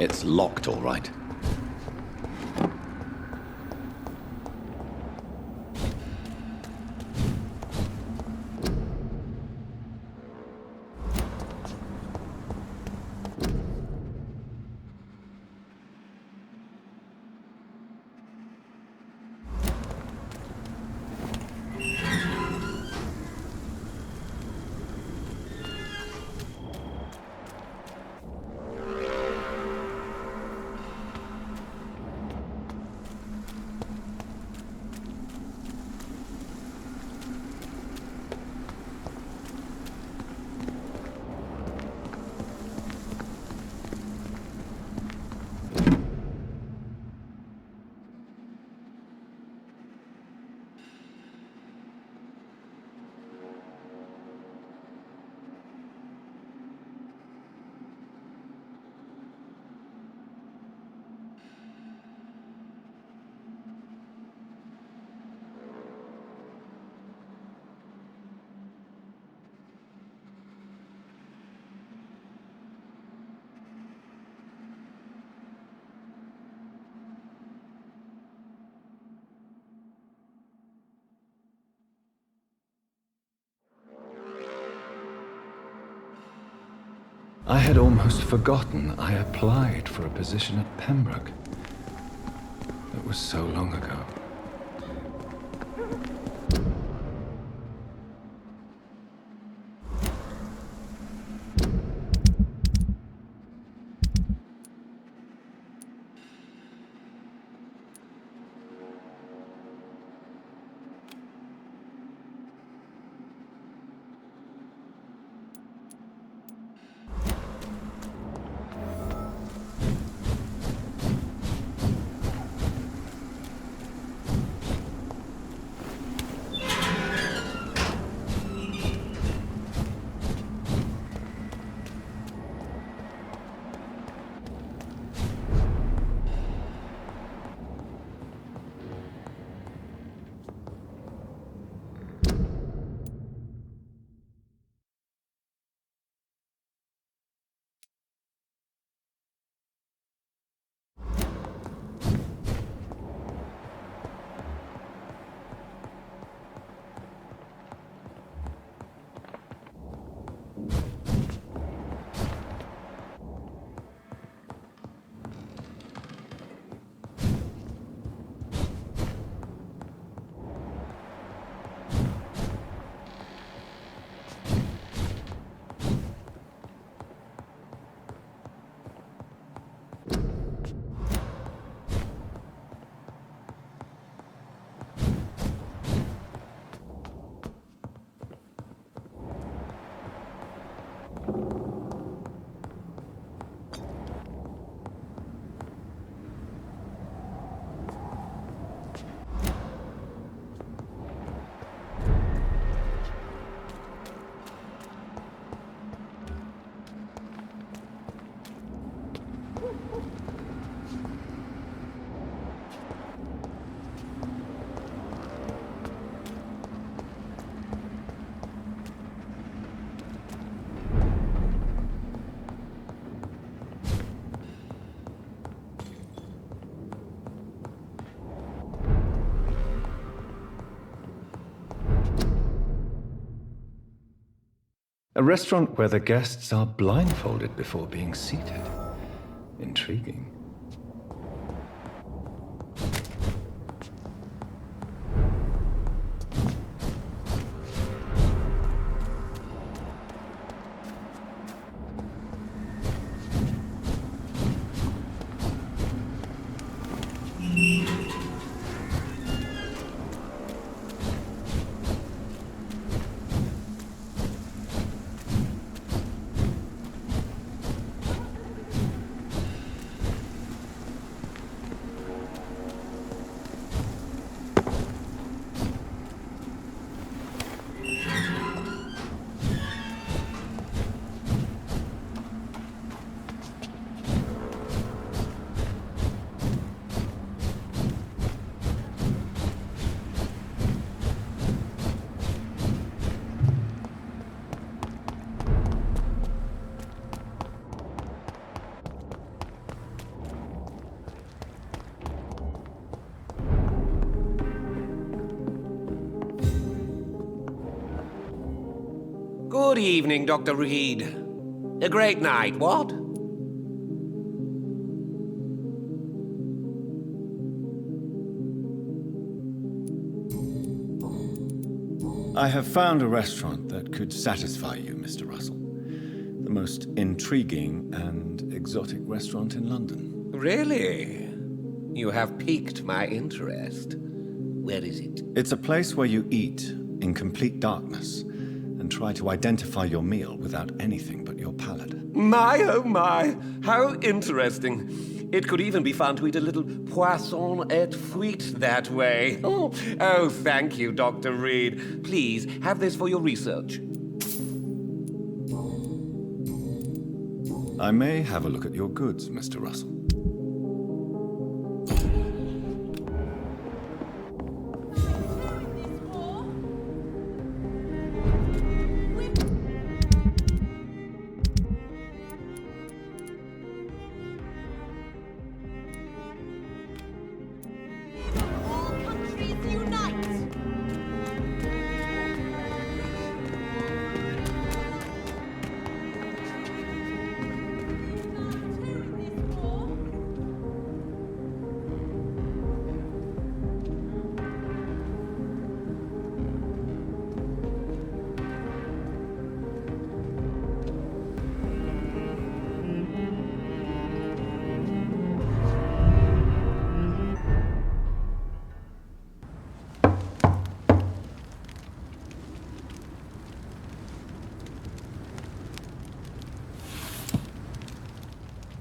It's locked, all right. I had almost forgotten I applied for a position at Pembroke. It was so long ago. A restaurant where the guests are blindfolded before being seated. Intriguing. Good evening, Dr. Reid. A great night, what? I have found a restaurant that could satisfy you, Mr. Russell. The most intriguing and exotic restaurant in London. Really? You have piqued my interest. Where is it? It's a place where you eat in complete darkness and try to identify your meal without anything but your palate. My, oh my, how interesting. It could even be fun to eat a little poisson et frites that way. Oh, thank you, Dr. Reid. Please, have this for your research. I may have a look at your goods, Mr. Russell.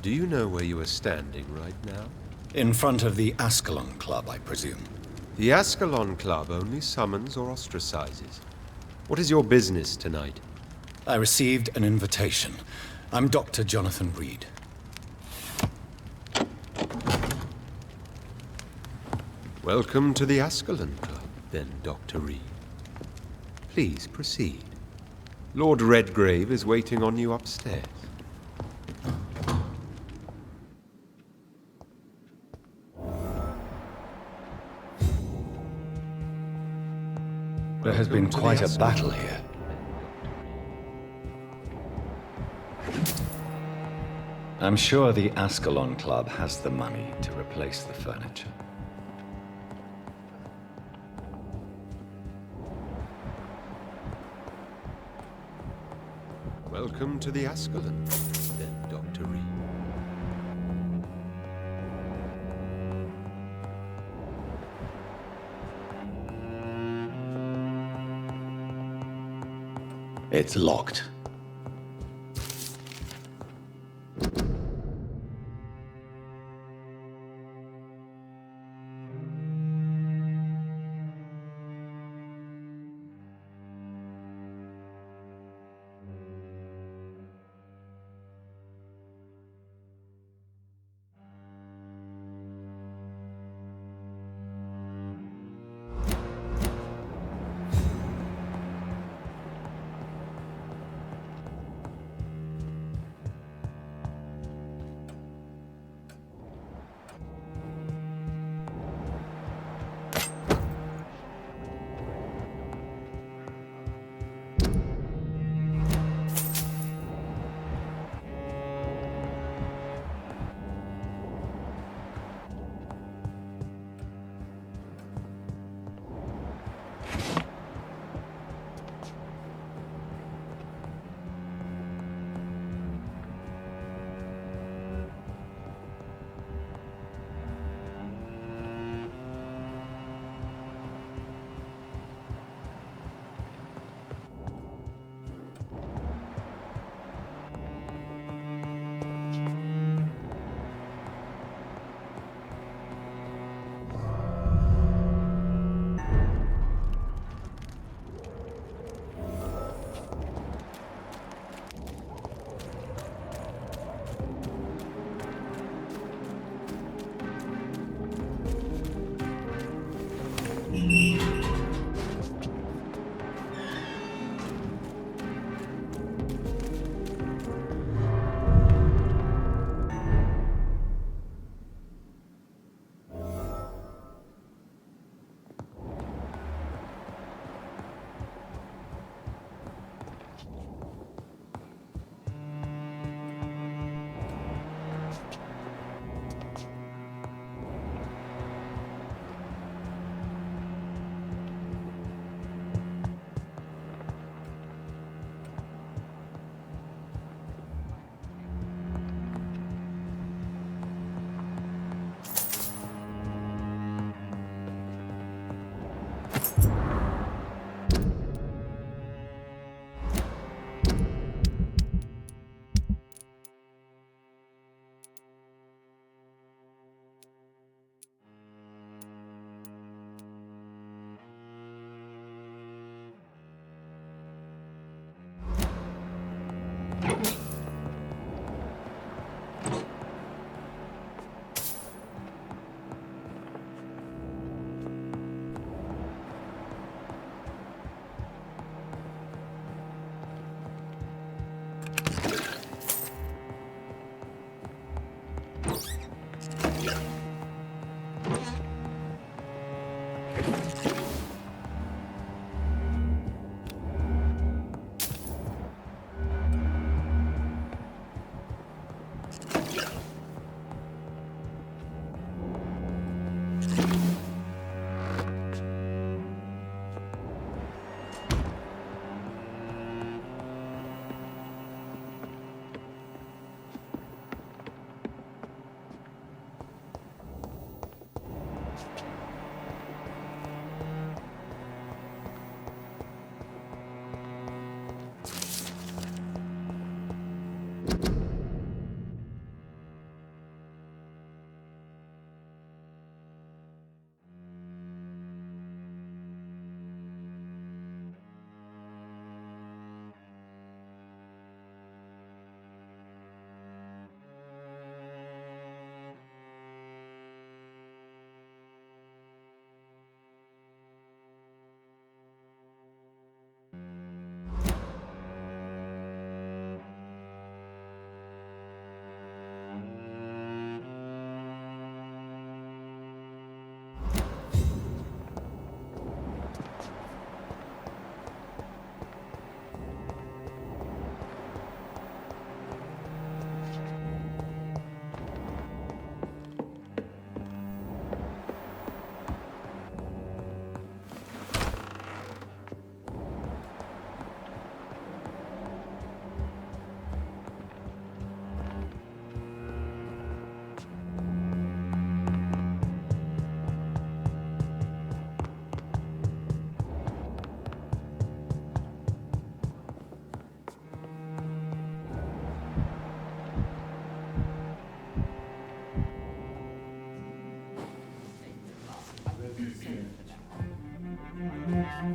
Do you know where you are standing right now? In front of the Ascalon Club, I presume. The Ascalon Club only summons or ostracizes. What is your business tonight? I received an invitation. I'm Dr. Jonathan Reid. Welcome to the Ascalon Club, then, Dr. Reid. Please proceed. Lord Redgrave is waiting on you upstairs. There has been quite a battle here. I'm sure the Ascalon Club has the money to replace the furniture. Welcome to the Ascalon, then, Dr. Reid. It's locked.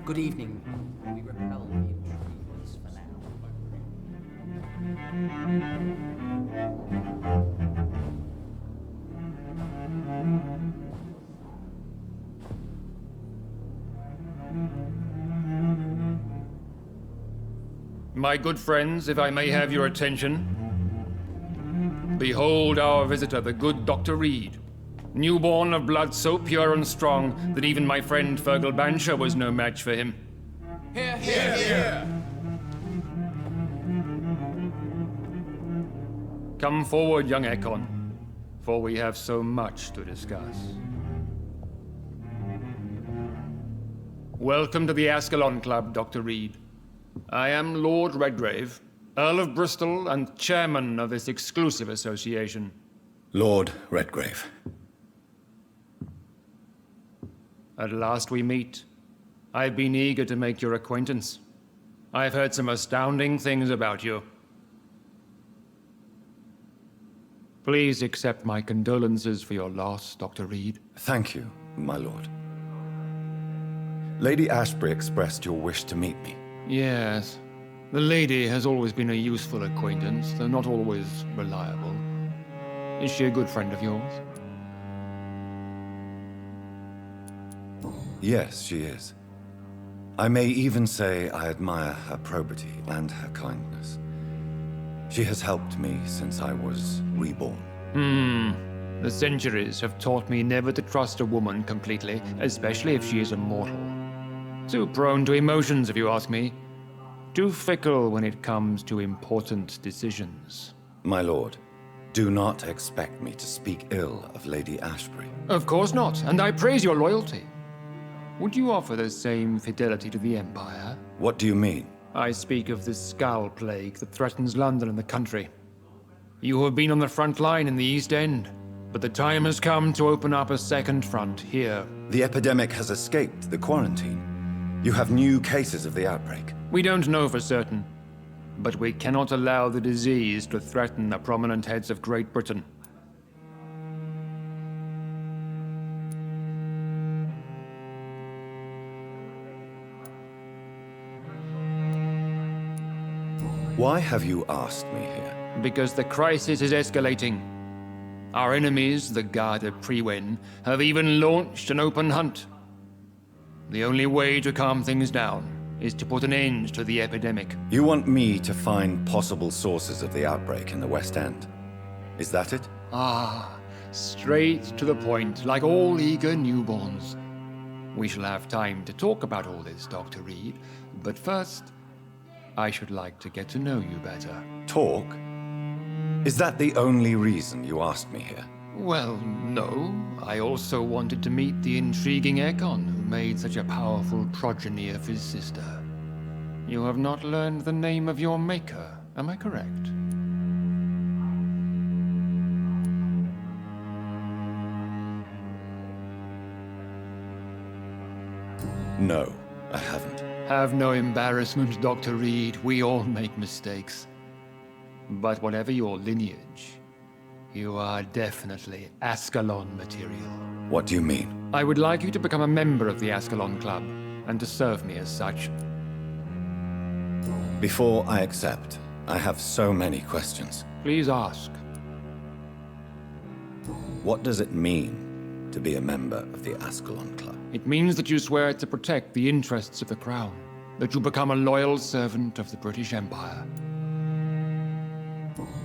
Good evening. We repel the intruders for now. My good friends, if I may have your attention. Behold our visitor, the good Dr. Reid. Newborn of blood so pure and strong that even my friend Fergal Bansher was no match for him. Here, here, here. Come forward, young Ekon, for we have so much to discuss. Welcome to the Ascalon Club, Dr. Reid. I am Lord Redgrave, Earl of Bristol and chairman of this exclusive association. Lord Redgrave. At last we meet. I've been eager to make your acquaintance. I've heard some astounding things about you. Please accept my condolences for your loss, Dr. Reid. Thank you, my lord. Lady Ashbury expressed your wish to meet me. Yes. The lady has always been a useful acquaintance, though not always reliable. Is she a good friend of yours? Yes, she is. I may even say I admire her probity and her kindness. She has helped me since I was reborn. The centuries have taught me never to trust a woman completely, especially if she is a mortal. Too prone to emotions, if you ask me. Too fickle when it comes to important decisions. My lord, do not expect me to speak ill of Lady Ashbury. Of course not, and I praise your loyalty. Would you offer the same fidelity to the Empire? What do you mean? I speak of the Skull Plague that threatens London and the country. You have been on the front line in the East End, but the time has come to open up a second front here. The epidemic has escaped the quarantine. You have new cases of the outbreak. We don't know for certain, but we cannot allow the disease to threaten the prominent heads of Great Britain. Why have you asked me here? Because the crisis is escalating. Our enemies, the Garda Priwen, have even launched an open hunt. The only way to calm things down is to put an end to the epidemic. You want me to find possible sources of the outbreak in the West End? Is that it? Ah, straight to the point, like all eager newborns. We shall have time to talk about all this, Dr. Reid, but first, I should like to get to know you better. Talk? Is that the only reason you asked me here? Well, no. I also wanted to meet the intriguing Ekon, who made such a powerful progeny of his sister. You have not learned the name of your maker, am I correct? No, I haven't. Have no embarrassment, Dr. Reid. We all make mistakes. But whatever your lineage, you are definitely Ascalon material. What do you mean? I would like you to become a member of the Ascalon Club, and to serve me as such. Before I accept, I have so many questions. Please ask. What does it mean to be a member of the Ascalon Club? It means that you swear to protect the interests of the Crown, that you become a loyal servant of the British Empire.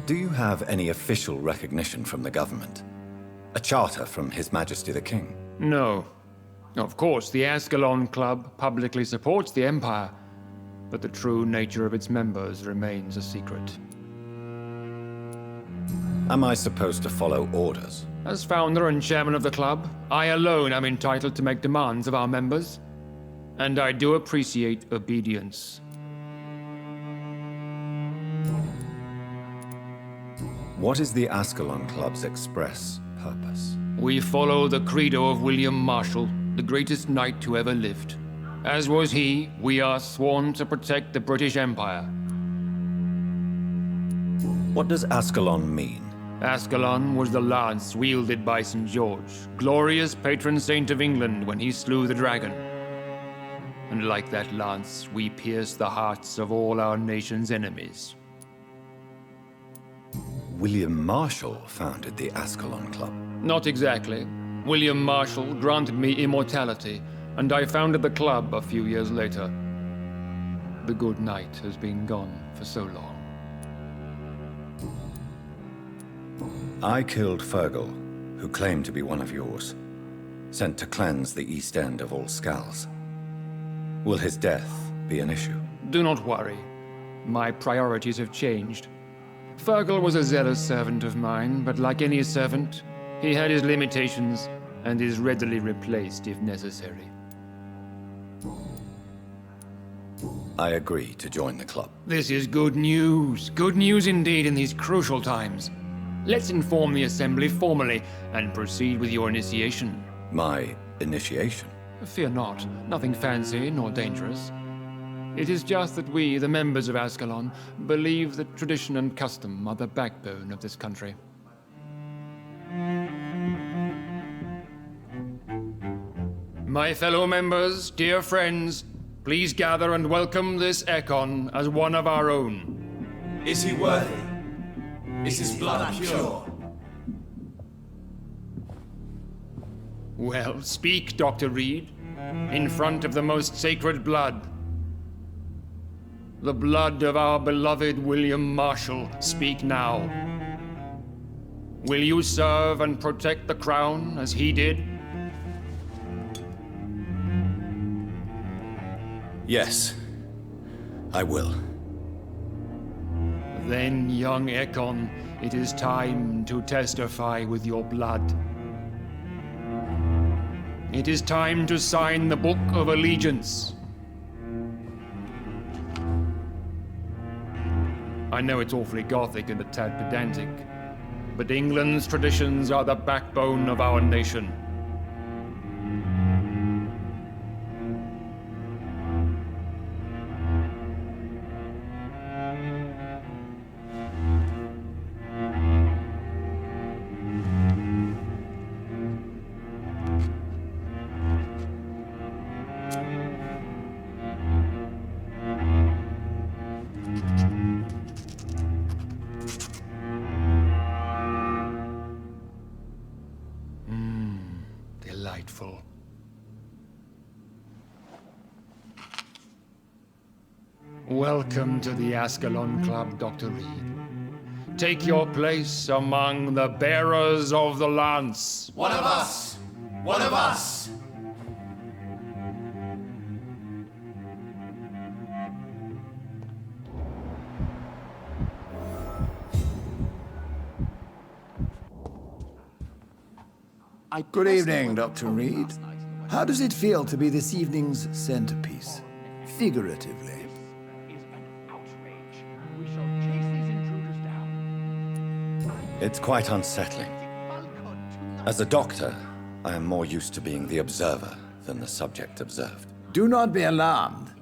Do you have any official recognition from the government? A charter from His Majesty the King? No. Of course, the Ascalon Club publicly supports the Empire, but the true nature of its members remains a secret. Am I supposed to follow orders? As founder and chairman of the club, I alone am entitled to make demands of our members, and I do appreciate obedience. What is the Ascalon Club's express purpose? We follow the credo of William Marshall, the greatest knight who ever lived. As was he, we are sworn to protect the British Empire. What does Ascalon mean? Ascalon was the lance wielded by St. George, glorious patron saint of England when he slew the dragon. And like that lance, we pierce the hearts of all our nation's enemies. William Marshall founded the Ascalon Club. Not exactly. William Marshall granted me immortality, and I founded the club a few years later. The good knight has been gone for so long. I killed Fergal, who claimed to be one of yours, sent to cleanse the East End of all Skulls. Will his death be an issue? Do not worry. My priorities have changed. Fergal was a zealous servant of mine, but like any servant, he had his limitations and is readily replaced if necessary. I agree to join the club. This is good news. Good news indeed in these crucial times. Let's inform the Assembly formally and proceed with your initiation. My initiation? Fear not. Nothing fancy nor dangerous. It is just that we, the members of Ascalon, believe that tradition and custom are the backbone of this country. My fellow members, dear friends, please gather and welcome this Ekon as one of our own. Is he worthy? Is his blood pure? Well, speak, Dr. Reid, in front of the most sacred blood. The blood of our beloved William Marshall, speak now. Will you serve and protect the crown as he did? Yes, I will. Then, young Ekon, it is time to testify with your blood. It is time to sign the Book of Allegiance. I know it's awfully gothic and a tad pedantic, but England's traditions are the backbone of our nation. beautiful. Welcome to the Ascalon Club, Dr. Reid. Take your place among the bearers of the lance. One of us! One of us! Good evening, Dr. Reid. How does it feel to be this evening's centerpiece? Figuratively. It's quite unsettling. As a doctor, I am more used to being the observer than the subject observed. Do not be alarmed.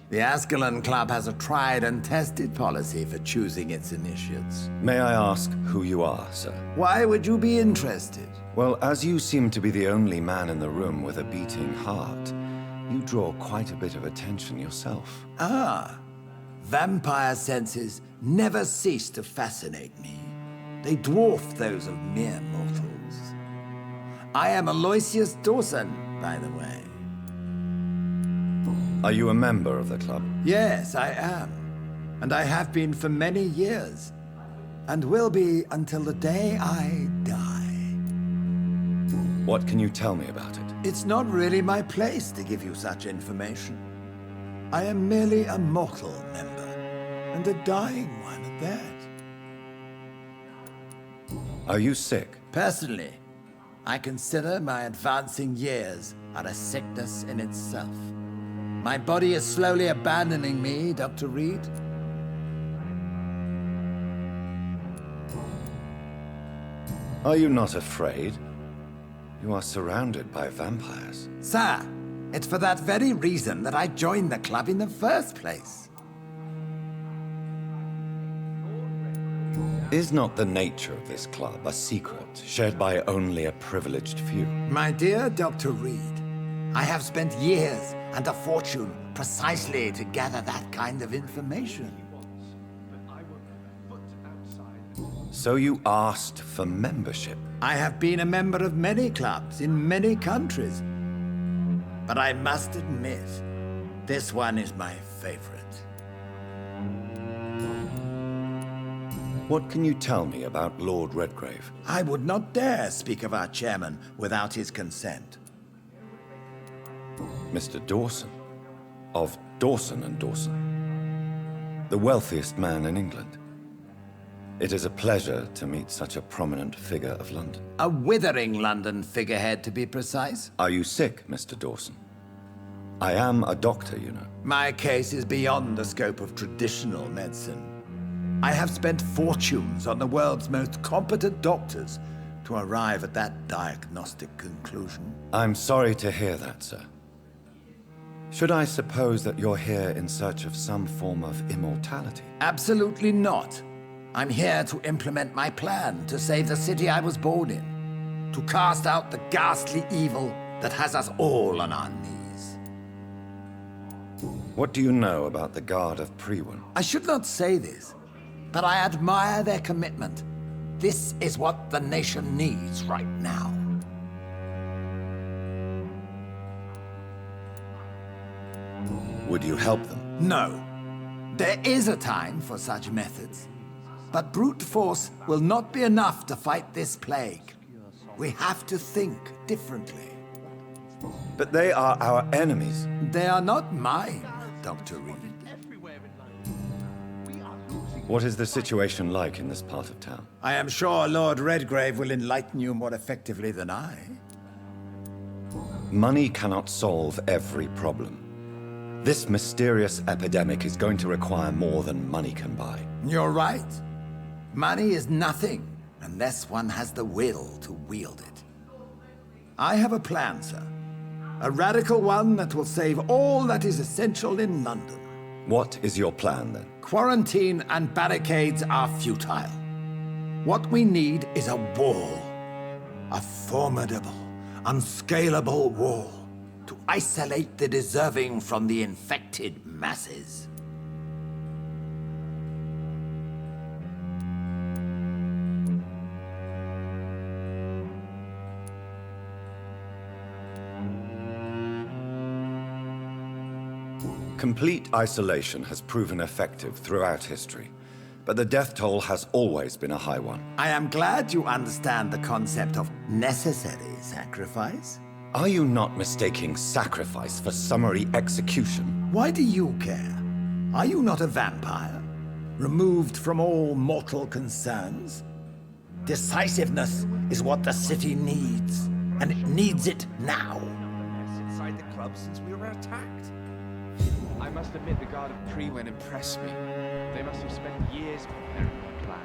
The Ascalon Club has a tried and tested policy for choosing its initiates. May I ask who you are, sir? Why would you be interested? Well, as you seem to be the only man in the room with a beating heart, you draw quite a bit of attention yourself. Ah, vampire senses never cease to fascinate me. They dwarf those of mere mortals. I am Aloysius Dawson, by the way. Are you a member of the club? Yes, I am. And I have been for many years. And will be until the day I die. What can you tell me about it? It's not really my place to give you such information. I am merely a mortal member, and a dying one at that. Are you sick? Personally, I consider my advancing years are a sickness in itself. My body is slowly abandoning me, Dr. Reid. Are you not afraid? You are surrounded by vampires. Sir, it's for that very reason that I joined the club in the first place. Is not the nature of this club a secret shared by only a privileged few? My dear Dr. Reid, I have spent years and a fortune precisely to gather that kind of information. So you asked for membership? I have been a member of many clubs in many countries. But I must admit, this one is my favorite. What can you tell me about Lord Redgrave? I would not dare speak of our chairman without his consent. Mr. Dawson, of Dawson and Dawson, the wealthiest man in England. It is a pleasure to meet such a prominent figure of London. A withering London figurehead, to be precise. Are you sick, Mr. Dawson? I am a doctor, you know. My case is beyond the scope of traditional medicine. I have spent fortunes on the world's most competent doctors to arrive at that diagnostic conclusion. I'm sorry to hear that, sir. Should I suppose that you're here in search of some form of immortality? Absolutely not. I'm here to implement my plan to save the city I was born in. To cast out the ghastly evil that has us all on our knees. What do you know about the Guard of Priwen? I should not say this, but I admire their commitment. This is what the nation needs right now. Would you help them? No. There is a time for such methods. But brute force will not be enough to fight this plague. We have to think differently. But they are our enemies. They are not mine, Dr. Reid. What is the situation like in this part of town? I am sure Lord Redgrave will enlighten you more effectively than I. Money cannot solve every problem. This mysterious epidemic is going to require more than money can buy. You're right. Money is nothing unless one has the will to wield it. I have a plan, sir. A radical one that will save all that is essential in London. What is your plan, then? Quarantine and barricades are futile. What we need is a wall. A formidable, unscalable wall to isolate the deserving from the infected masses. Complete isolation has proven effective throughout history, but the death toll has always been a high one. I am glad you understand the concept of necessary sacrifice. Are you not mistaking sacrifice for summary execution? Why do you care? Are you not a vampire? Removed from all mortal concerns? Decisiveness is what the city needs, and it needs it now. Inside the club since we were attacked. I must admit the Guard of Prewen impressed me. They must have spent years preparing their plan.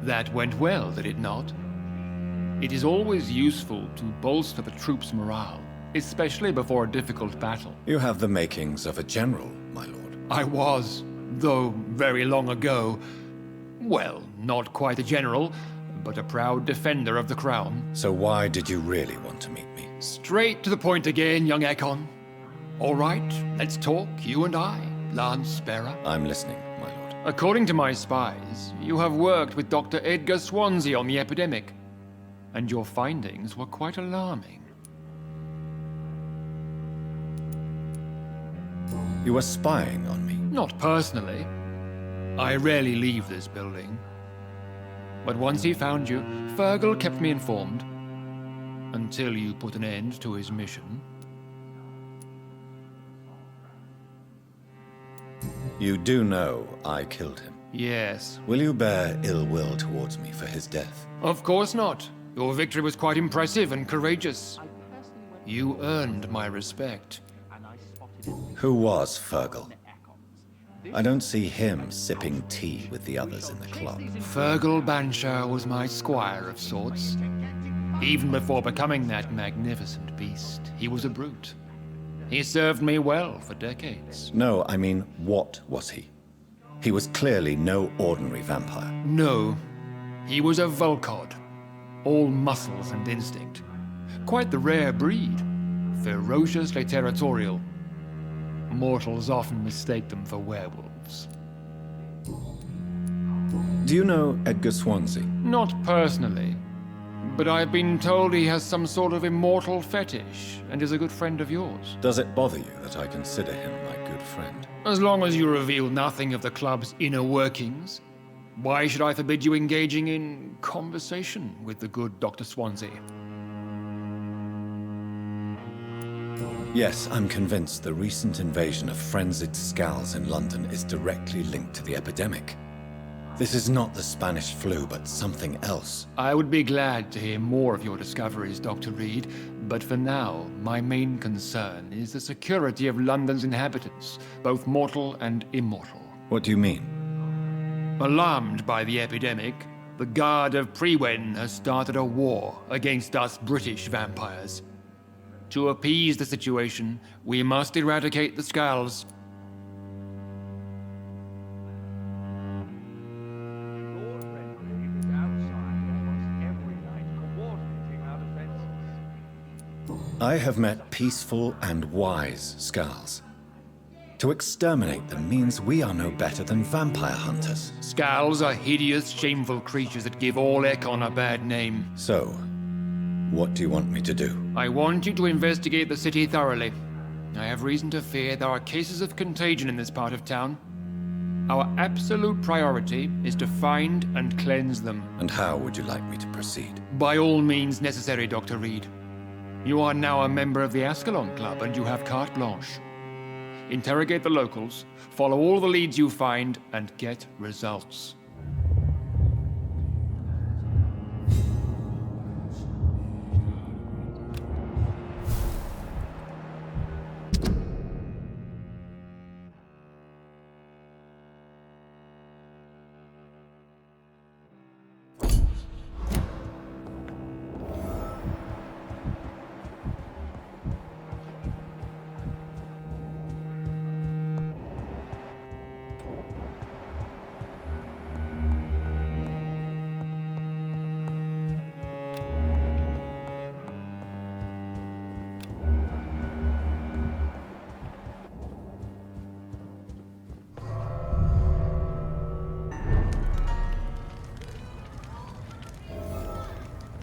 That went well, did it not? It is always useful to bolster the troops' morale, especially before a difficult battle. You have the makings of a general, my lord. I was, though very long ago. Well, not quite a general, but a proud defender of the crown. So why did you really want to meet me? Straight to the point again, young Ekon. All right, let's talk, you and I, Lance Bearer. I'm listening, my lord. According to my spies, you have worked with Dr. Edgar Swansea on the epidemic, and your findings were quite alarming. You were spying on me? Not personally. I rarely leave this building. But once he found you, Fergal kept me informed. Until you put an end to his mission. You do know I killed him? Yes. Will you bear ill will towards me for his death? Of course not. Your victory was quite impressive and courageous. You earned my respect. Who was Fergal? I don't see him sipping tea with the others in the club. Fergal Banshire was my squire of sorts. Even before becoming that magnificent beast, he was a brute. He served me well for decades. No, I mean, what was he? He was clearly no ordinary vampire. No, he was a Volcod. All muscles and instinct. Quite the rare breed. Ferociously territorial. Mortals often mistake them for werewolves. Do you know Edgar Swansea? Not personally, but I've been told he has some sort of immortal fetish and is a good friend of yours. Does it bother you that I consider him my good friend? As long as you reveal nothing of the club's inner workings, why should I forbid you engaging in conversation with the good Dr. Swansea? Yes, I'm convinced the recent invasion of frenzied Skulls in London is directly linked to the epidemic. This is not the Spanish flu, but something else. I would be glad to hear more of your discoveries, Dr. Reid, but for now, my main concern is the security of London's inhabitants, both mortal and immortal. What do you mean? Alarmed by the epidemic, the Guard of Prewen has started a war against us British vampires. To appease the situation, we must eradicate the Skulls. I have met peaceful and wise Skulls. To exterminate them means we are no better than vampire hunters. Skulls are hideous, shameful creatures that give all Ekon a bad name. So, what do you want me to do? I want you to investigate the city thoroughly. I have reason to fear there are cases of contagion in this part of town. Our absolute priority is to find and cleanse them. And how would you like me to proceed? By all means necessary, Dr. Reid. You are now a member of the Ascalon Club and you have carte blanche. Interrogate the locals, follow all the leads you find, and get results.